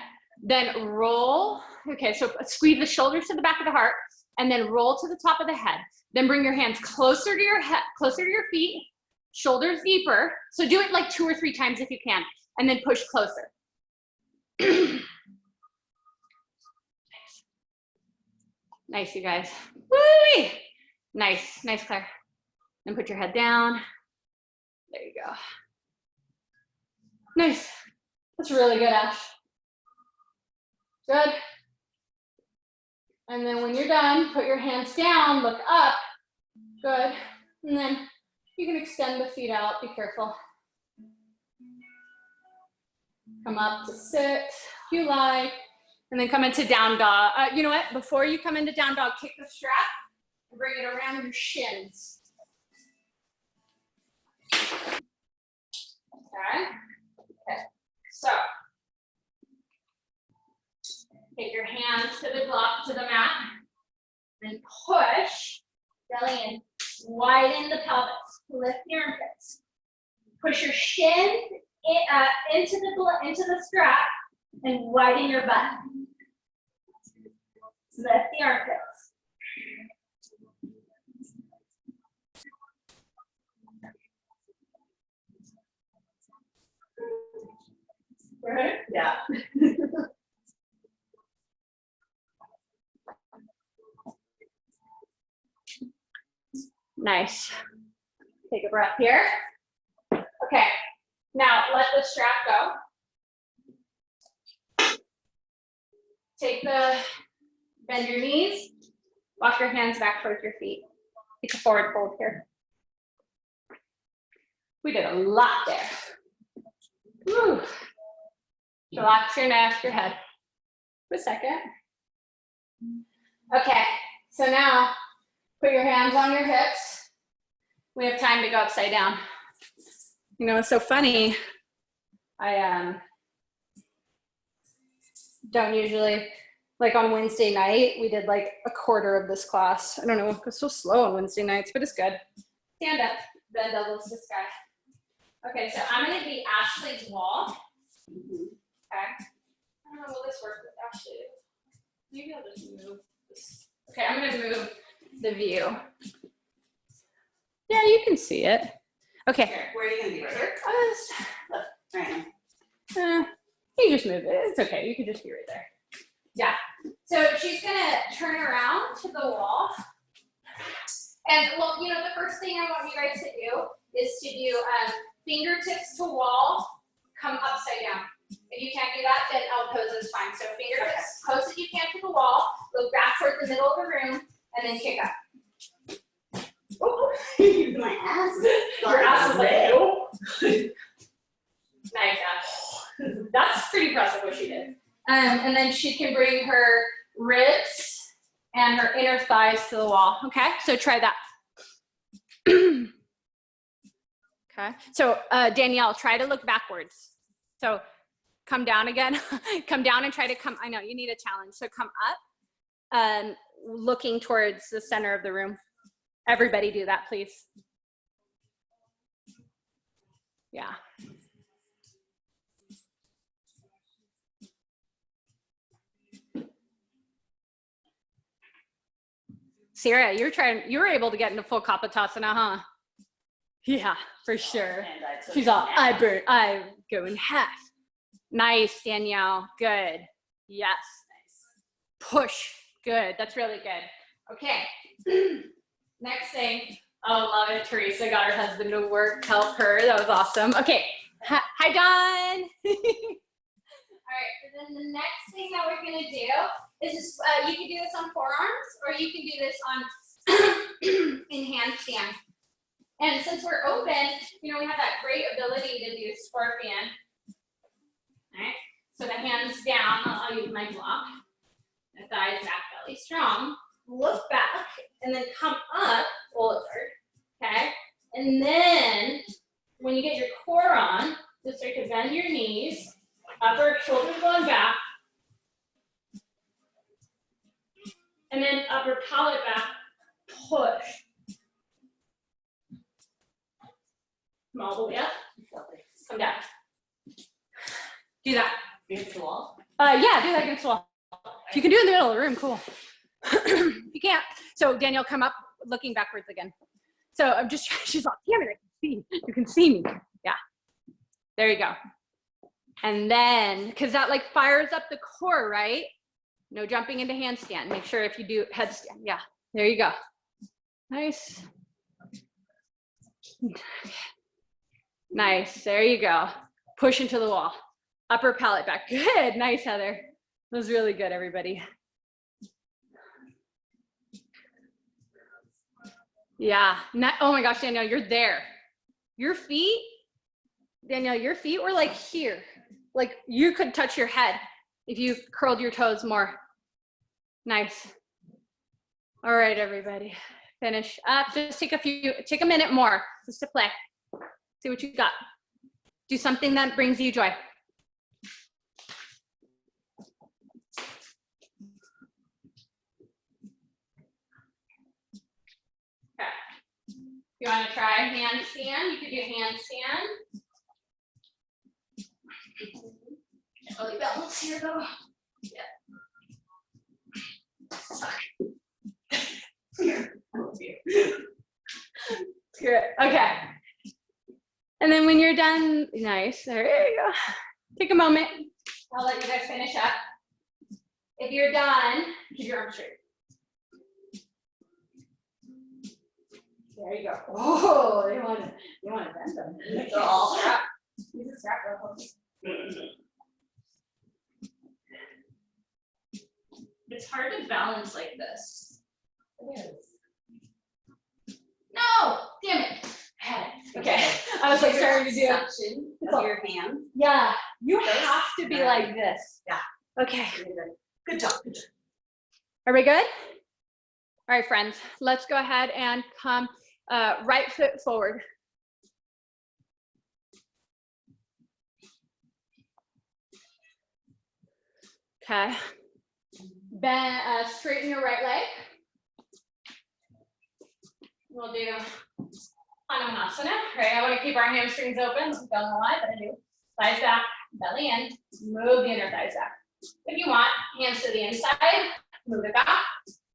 Speaker 2: then roll. Okay, so squeeze the shoulders to the back of the heart, and then roll to the top of the head. Then bring your hands closer to your head, closer to your feet, shoulders deeper. So do it like 2 or 3 times if you can, and then push closer. Nice, you guys. Woo-wee. Nice, Claire. Then put your head down. There you go. Nice. That's really good, Ash. Good. And then when you're done, put your hands down, look up. Good. And then you can extend the feet out, be careful. Come up to sit if you like. And then come into down dog. You know what? Before you come into down dog, kick the strap and bring it around your shins. Okay. So take your hands to the block, to the mat, and push belly in. Widen the pelvis. Lift your armpits. Push your shin into the strap and widen your butt. Lift the armpits. Right? Yeah. Nice. Take a breath here. Okay. Now let the strap go. Bend your knees,
Speaker 1: Walk your hands back towards your feet. Take a forward fold here. We did a lot there. Woo. Relax your neck, your head. For a second. Okay, so now put your hands on your hips. We have time to go upside down. You know, it's so funny. I don't usually, like on Wednesday night, we did like a quarter of this class. I don't know, it's so slow on Wednesday nights, but it's good. Stand up, bend elbows to the sky. Okay, so I'm gonna be Ashley's wall. Okay. I don't know, will this work with Ashley? Maybe I'll just move this. Okay, I'm gonna move the view. Yeah, you can see it. Okay.
Speaker 3: Here, where are you gonna be? Right here? Look, right now.
Speaker 1: You just move it. It's okay. You can just be right there. Yeah. So she's gonna turn around to the wall. And well, you know, the first thing I want you guys to do is to do fingertips to wall, come upside down. If you can't do that, then L-pose is fine. So fingertips close as you can to the wall, go back towards the middle of the room, and then kick up.
Speaker 3: Oh, my ass.
Speaker 1: Your ass is like, nope. Nice, Ash. That's pretty impressive what she did. And then she can bring her ribs and her inner thighs to the wall. Okay, so try that. Okay, so Danielle, try to look backwards. So come down again. Come down and try to come. I know you need a challenge. So come up, looking towards the center of the room. Everybody do that, please. Yeah. Sarah, you were able to get into full Kapotasana, huh? Yeah, for sure. She's all, I go in half. Nice, Danielle, good. Yes, nice. Push, good, that's really good. Okay, next thing. Oh, love it, Teresa got her husband to work, help her, that was awesome. Okay, hi, Don. All right, so then the next thing that we're gonna do is just, you can do this on forearms or you can do this on in handstand. And since we're open, you know, we have that great ability to do scorpion. All right, so the hands down, I'll use my block. The thighs back, belly strong. Look back and then come up, forward, okay? And then when you get your core on, just start to bend your knees, upper shoulders going back, and then upper palate back, push. Come all the way up, come down. Do that.
Speaker 3: Against the wall?
Speaker 1: Yeah, do that against the wall. If you can do it in the middle of the room, cool. If you can't, so Danielle, come up looking backwards again. So I'm just, she's like, damn it, I can see, you can see me. Yeah, there you go. And then, because that like fires up the core, right? No jumping into handstand. Make sure if you do headstand, yeah, there you go. Nice. Nice, there you go. Push into the wall. Upper palate back, good, nice, Heather. That was really good, everybody. Yeah, oh my gosh, Danielle, you're there. Your feet, Danielle, your feet were like here. Like you could touch your head if you curled your toes more. Nice. All right, everybody, finish up. Just take a minute more just to play. See what you got. Do something that brings you joy. Okay. If you want to try handstand, you could do handstand. Really balance here though. Yeah. Good. Okay. And then when you're done, nice. There you go. Take a moment. I'll let you guys finish up. If you're done, keep your arms straight. There you go. Oh, you want to bend them. They're all strapped. Use a strap real close. It's hard to balance like this.
Speaker 3: It is.
Speaker 1: No, damn it. I had it. Okay. I was like starting to do it.
Speaker 3: Suction of your hand.
Speaker 1: Yeah, you have to be like this.
Speaker 3: Yeah.
Speaker 1: Okay.
Speaker 3: Good job. Good job.
Speaker 1: Are we good? All right, friends, let's go ahead and come right foot forward. Okay. Then straighten your right leg. We'll do Hanumanasana, right? I want to keep our hamstrings open. Don't know why, but I do. Thighs back, belly in, move the inner thighs back. If you want, hands to the inside, move it back.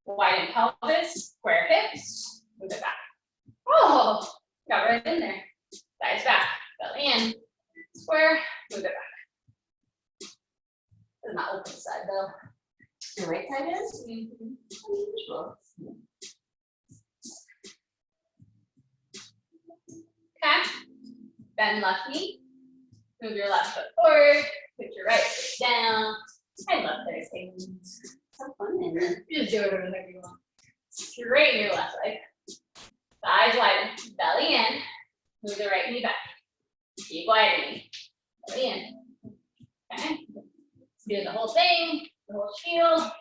Speaker 1: Widen pelvis, square hips, move it back. Oh, got right in there. Thighs back, belly in, square, move it back. This is my open side though.
Speaker 3: Your right side is?
Speaker 1: Unusual. Okay. Bend left knee. Move your left foot forward. Put your right foot down. I love those things.
Speaker 3: So fun, isn't it?
Speaker 1: You just do it whatever you want. Straighten your left leg. Thighs widen. Belly in. Move the right knee back. Keep widening. Belly in. Okay. Do the whole thing. The whole shield.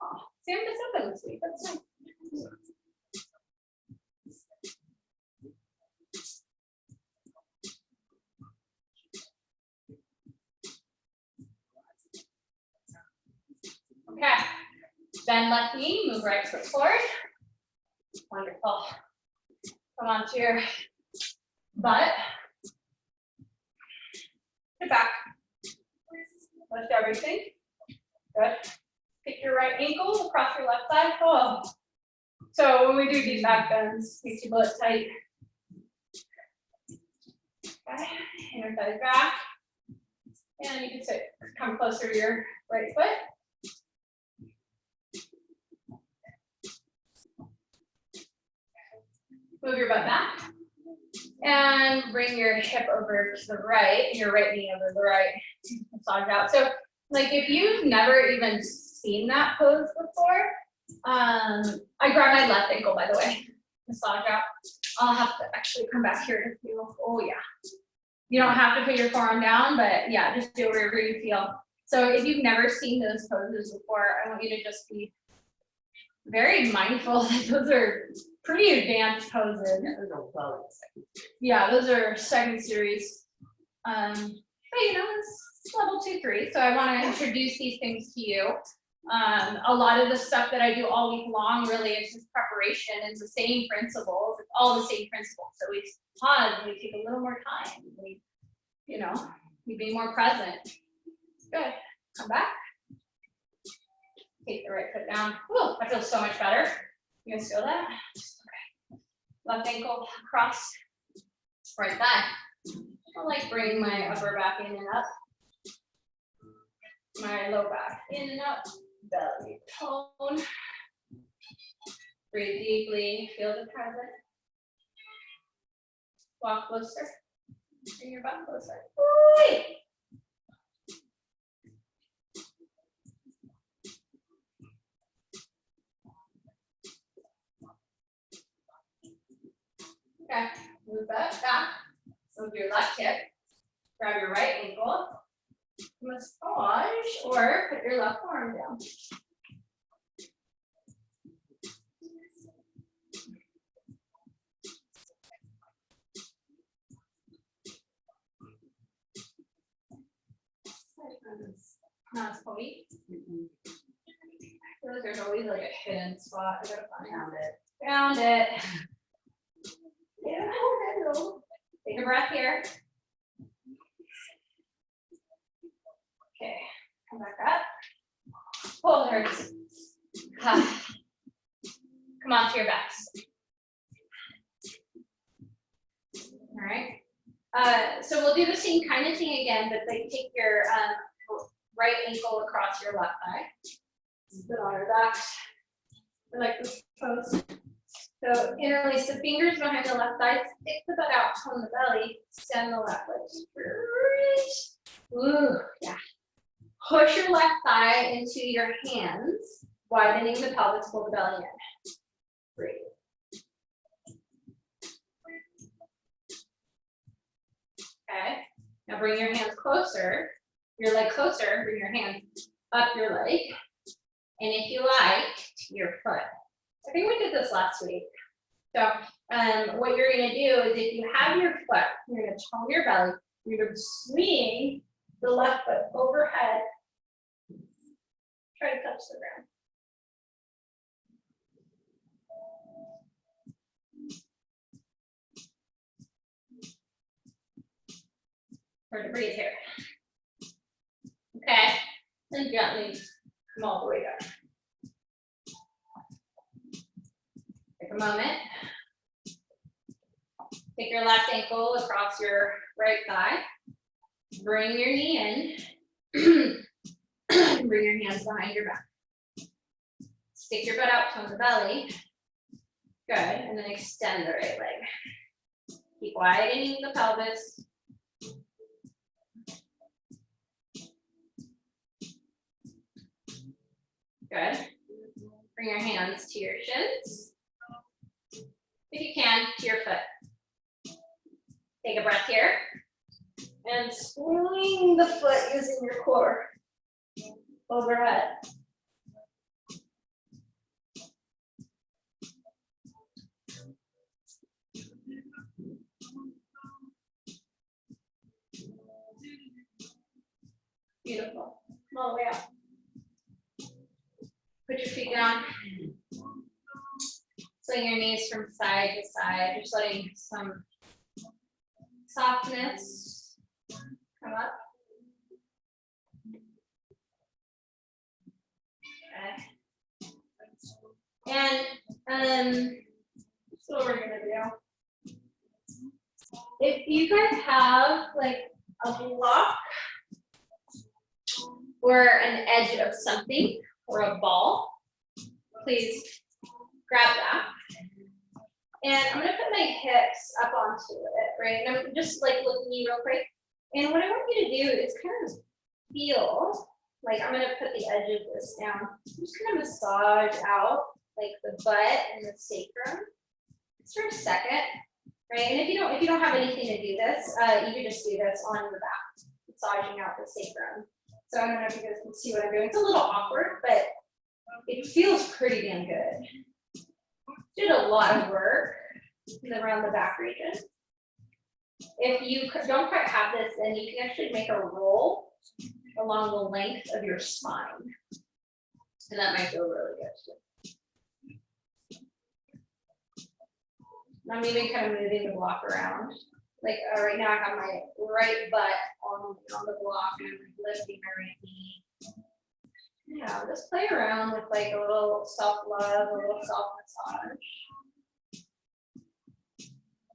Speaker 1: Oh, Sam this open this week. That's nice. Okay. Bend left knee, move right foot forward. Wonderful. Come onto your butt. Sit back. Lift everything. Good. Pick your right ankle across your left side. Oh. So when we do these back bends, makes your butt tight. Okay. Inner thighs back. And you can sit, come closer to your right foot. Move your butt back and bring your hip over to the right, your right knee over the right, massage out. So like if you've never even seen that pose before, I grab my left ankle, by the way, massage out. I'll have to actually come back here to feel, oh yeah. You don't have to put your forearm down, but yeah, just do it wherever you feel. So if you've never seen those poses before, I want you to just be very mindful that those are pretty advanced poses. Yeah, those are second series. But you know, it's level 2, 3. So I want to introduce these things to you. A lot of the stuff that I do all week long really is just preparation. It's the same principles. It's all the same principles. So we pause and we take a little more time. We, you know, we be more present. Good. Come back. Take the right foot down. Ooh, that feels so much better. You guys feel that? Okay. Left ankle across, right thigh. I'll like bring my upper back in and up. My low back in and up. Belly tone. Breathe deeply. Feel the present. Walk closer. Bring your butt closer. Ooh. Okay, move that back. Move your left hip. Grab your right ankle. Massage or put your left arm down. Not point. I feel like there's always like a hidden spot. I gotta find it. Found it. Yeah. Hello. Take a breath here. Okay. Come back up. Pull there it is. Come on to your backs. All right. So we'll do the same kind of thing again, but like take your right ankle across your left thigh. Sit on our backs. I like this pose. So interlace the fingers behind the left thigh, stick the butt out on the belly, send the left leg straight. Ooh, yeah. Push your left thigh into your hands. widening the pelvis, pull the belly in. Breathe. Okay, now bring your hands closer, your leg closer, bring your hands up your leg, and if you like, to your foot. I think we did this last week. So what you're gonna do is if you have your foot, you're gonna tone your belly, you're gonna swing the left foot overhead, try to touch the ground. Or to breathe here. Okay, then gently come all the way down. Take a moment. Take your left ankle across your right thigh. Bring your knee in. Bring your hands behind your back. Stick your butt out, tone the belly. Good, and then extend the right leg. Keep widening the pelvis. Good. Bring your hands to your shins. If you can, to your foot. Take a breath here. And swing the foot using your core overhead. Beautiful. Come all the way out. Put your feet down. Swing your knees from side to side, just letting some softness come up. Okay. And that's what we're gonna do. If you guys have like a block or an edge of something or a ball, please grab that. And I'm gonna put my hips up onto it, right? And I'm just like looking at you real quick. And what I want you to do is kind of feel, like I'm gonna put the edge of this down. Just kind of massage out like the butt and the sacrum just for a second, right? And if you don't have anything to do this, you can just do this on your back, massaging out the sacrum. So I don't know if you guys can see what I'm doing. It's a little awkward, but it feels pretty damn good. Did a lot of work around the back region. If you don't quite have this, then you can actually make a roll along the length of your spine. And that might feel really good too. I'm even kind of moving the block around. Like right now I have my right butt on the block and I'm lifting my right knee. Yeah, just play around with like a little self-love, a little self-massage.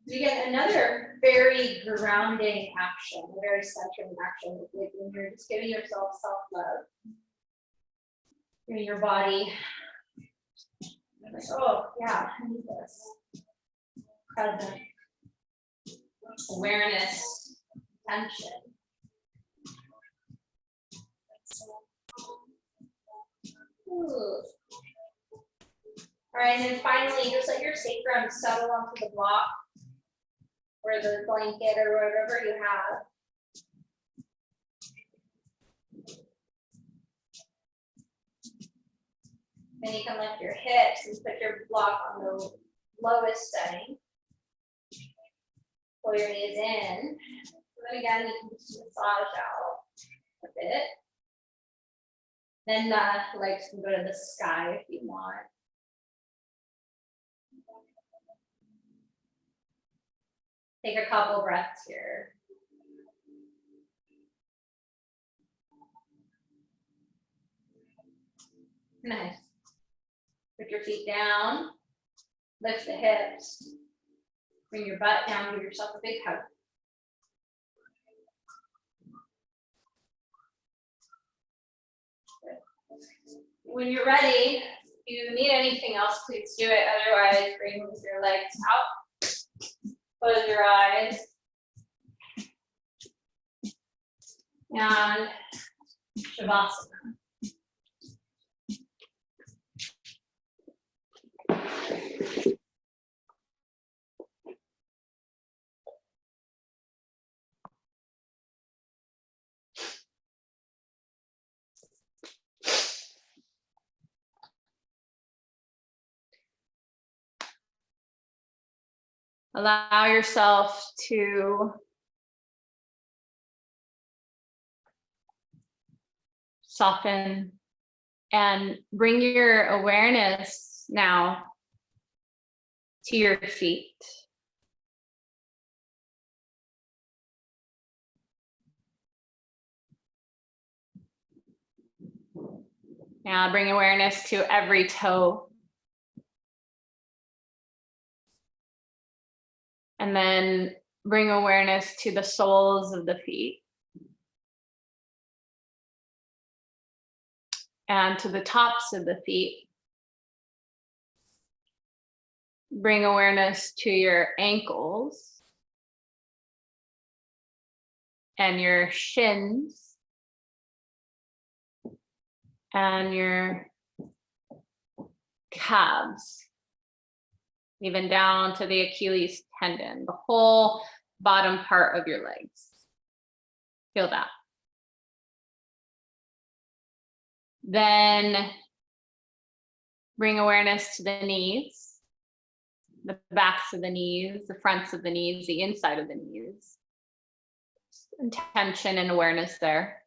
Speaker 1: You get another very grounding action, a very centering action, like when you're just giving yourself self-love. Giving your body, like, oh yeah, I need this. Present. Awareness, tension. Ooh. All right, and then finally, just let your sacrum settle onto the block or the blanket or whatever you have. Then you can lift your hips and put your block on the lowest setting. Pull your knees in. And then again, you can just massage out a bit. Then the legs can go to the sky if you want. Take a couple breaths here. Nice. Put your feet down. Lift the hips. Bring your butt down. Give yourself a big hug. When you're ready, if you need anything else, please do it. Otherwise, bring your legs out. Close your eyes. And Shavasana. Allow yourself to soften and bring your awareness now to your feet. Now bring awareness to every toe. And then bring awareness to the soles of the feet. And to the tops of the feet. Bring awareness to your ankles and your shins and your calves, even down to the Achilles tendon, the whole bottom part of your legs. Feel that. Then bring awareness to the knees, the backs of the knees, the fronts of the knees, the inside of the knees. Intention and awareness there.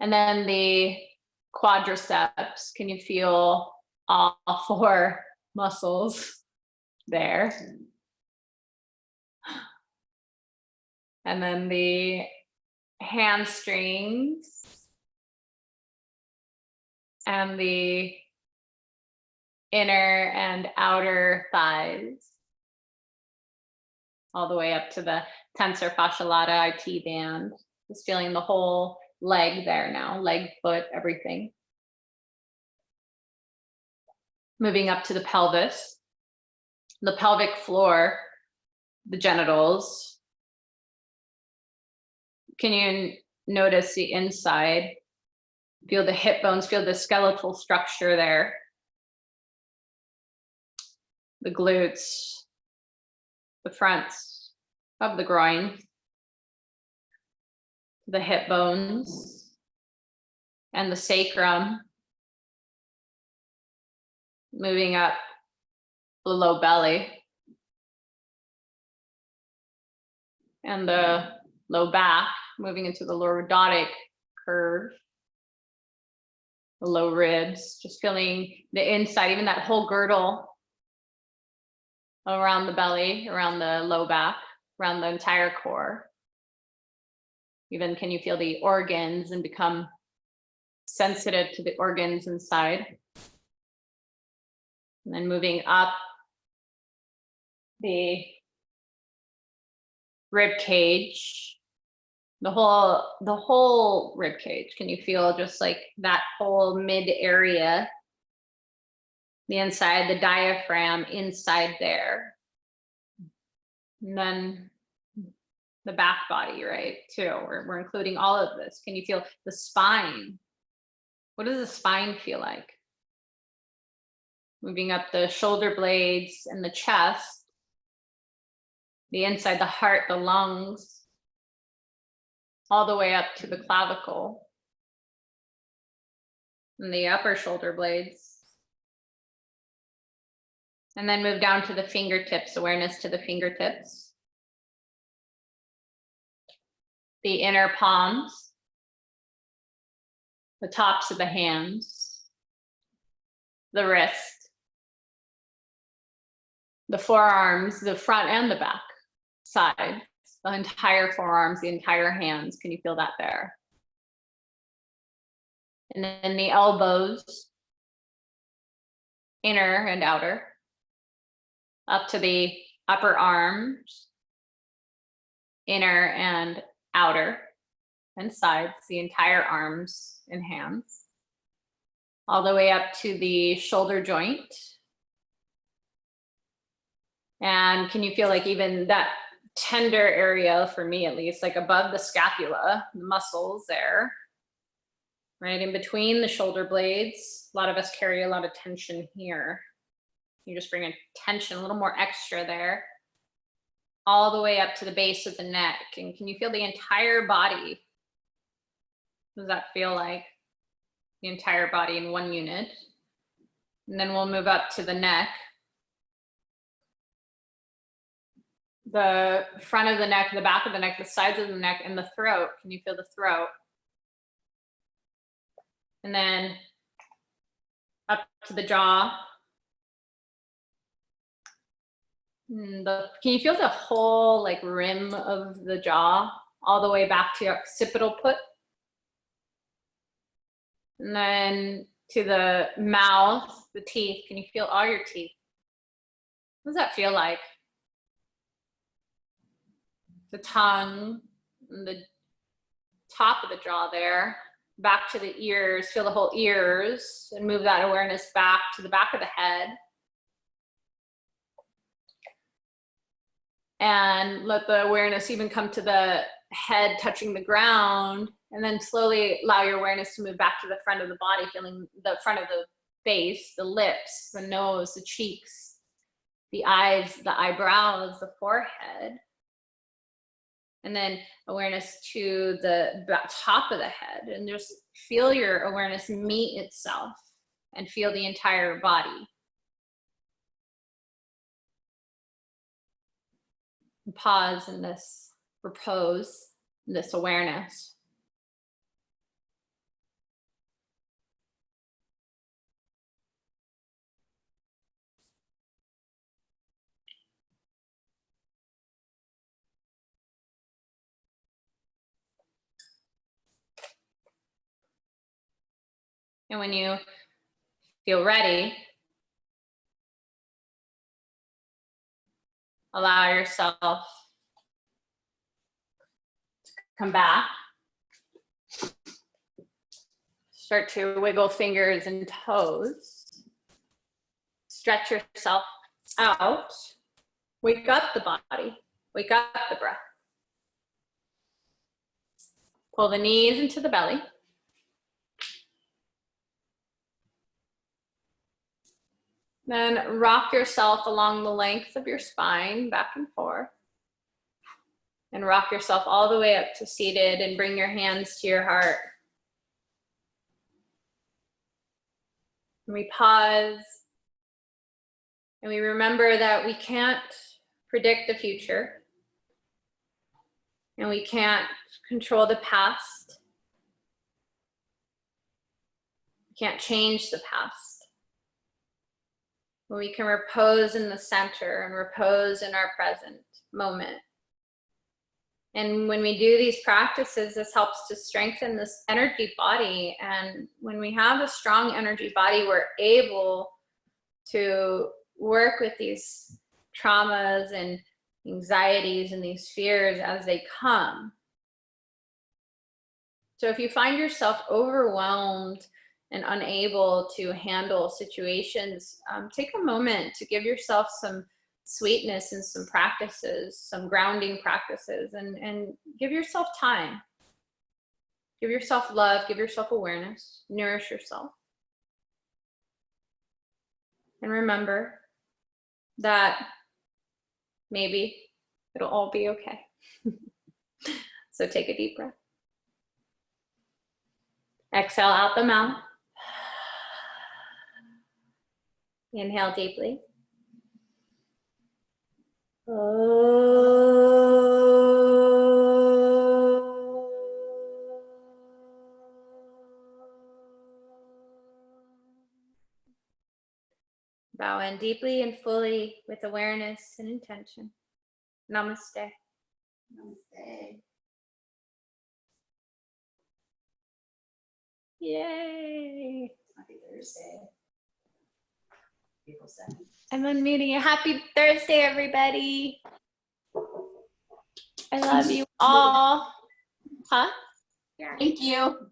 Speaker 1: And then the quadriceps. Can you feel all 4 muscles there? And then the hamstrings and the inner and outer thighs, all the way up to the tensor fasciae latae IT band. Just feeling the whole leg there now, leg, foot, everything. Moving up to the pelvis, the pelvic floor, the genitals. Can you notice the inside? Feel the hip bones, feel the skeletal structure there. The glutes, the fronts of the groin, the hip bones, and the sacrum. Moving up the low belly and the low back, moving into the lordotic curve, the low ribs, just feeling the inside, even that whole girdle around the belly, around the low back, around the entire core. Even can you feel the organs and become sensitive to the organs inside? And then moving up the rib cage, the whole rib cage. Can you feel just like that whole mid area, the inside, the diaphragm inside there? And then the back body, right, too. We're including all of this. Can you feel the spine? What does the spine feel like? Moving up the shoulder blades and the chest, the inside, the heart, the lungs, all the way up to the clavicle and the upper shoulder blades. And then move down to the fingertips, awareness to the fingertips. The inner palms, the tops of the hands, the wrist, the forearms, the front and the back side, the entire forearms, the entire hands. Can you feel that there? And then the elbows, inner and outer, up to the upper arms, inner and outer, and sides, the entire arms and hands, all the way up to the shoulder joint. And can you feel like even that tender area, for me at least, like above the scapula, the muscles there, right in between the shoulder blades? A lot of us carry a lot of tension here. You just bring a tension, a little more extra there, all the way up to the base of the neck. And can you feel the entire body? What does that feel like? The entire body in one unit. And then we'll move up to the neck, the front of the neck, the back of the neck, the sides of the neck, and the throat. Can you feel the throat? And then up to the jaw. Can you feel the whole like rim of the jaw all the way back to your occipital put? And then to the mouth, the teeth. Can you feel all your teeth? What does that feel like? The tongue, and the top of the jaw there, back to the ears. Feel the whole ears and move that awareness back to the back of the head. And let the awareness even come to the head touching the ground, and then slowly allow your awareness to move back to the front of the body, feeling the front of the face, the lips, the nose, the cheeks, the eyes, the eyebrows, the forehead. And then awareness to the top of the head, and just feel your awareness meet itself and feel the entire body. Pause in this repose, this awareness. And when you feel ready, allow yourself to come back. Start to wiggle fingers and toes. Stretch yourself out. Wake up the body. Wake up the breath. Pull the knees into the belly. Then rock yourself along the length of your spine, back and forth. And rock yourself all the way up to seated, and bring your hands to your heart. And we pause. And we remember that we can't predict the future. And we can't control the past. We can't change the past. When we can repose in the center and repose in our present moment. And when we do these practices, this helps to strengthen this energy body. And when we have a strong energy body, we're able to work with these traumas and anxieties and these fears as they come. So if you find yourself overwhelmed and unable to handle situations, take a moment to give yourself some sweetness and some practices, some grounding practices, and give yourself time. Give yourself love, give yourself awareness, nourish yourself. And remember that maybe it'll all be okay. So take a deep breath. Exhale out the mouth. Inhale deeply. Bow in deeply and fully with awareness and intention. Namaste.
Speaker 3: Namaste.
Speaker 1: Yay.
Speaker 3: Happy Thursday. April 7th.
Speaker 1: I'm unmuting you. Happy Thursday, everybody. I love you all. Huh?
Speaker 3: Yeah. Thank you.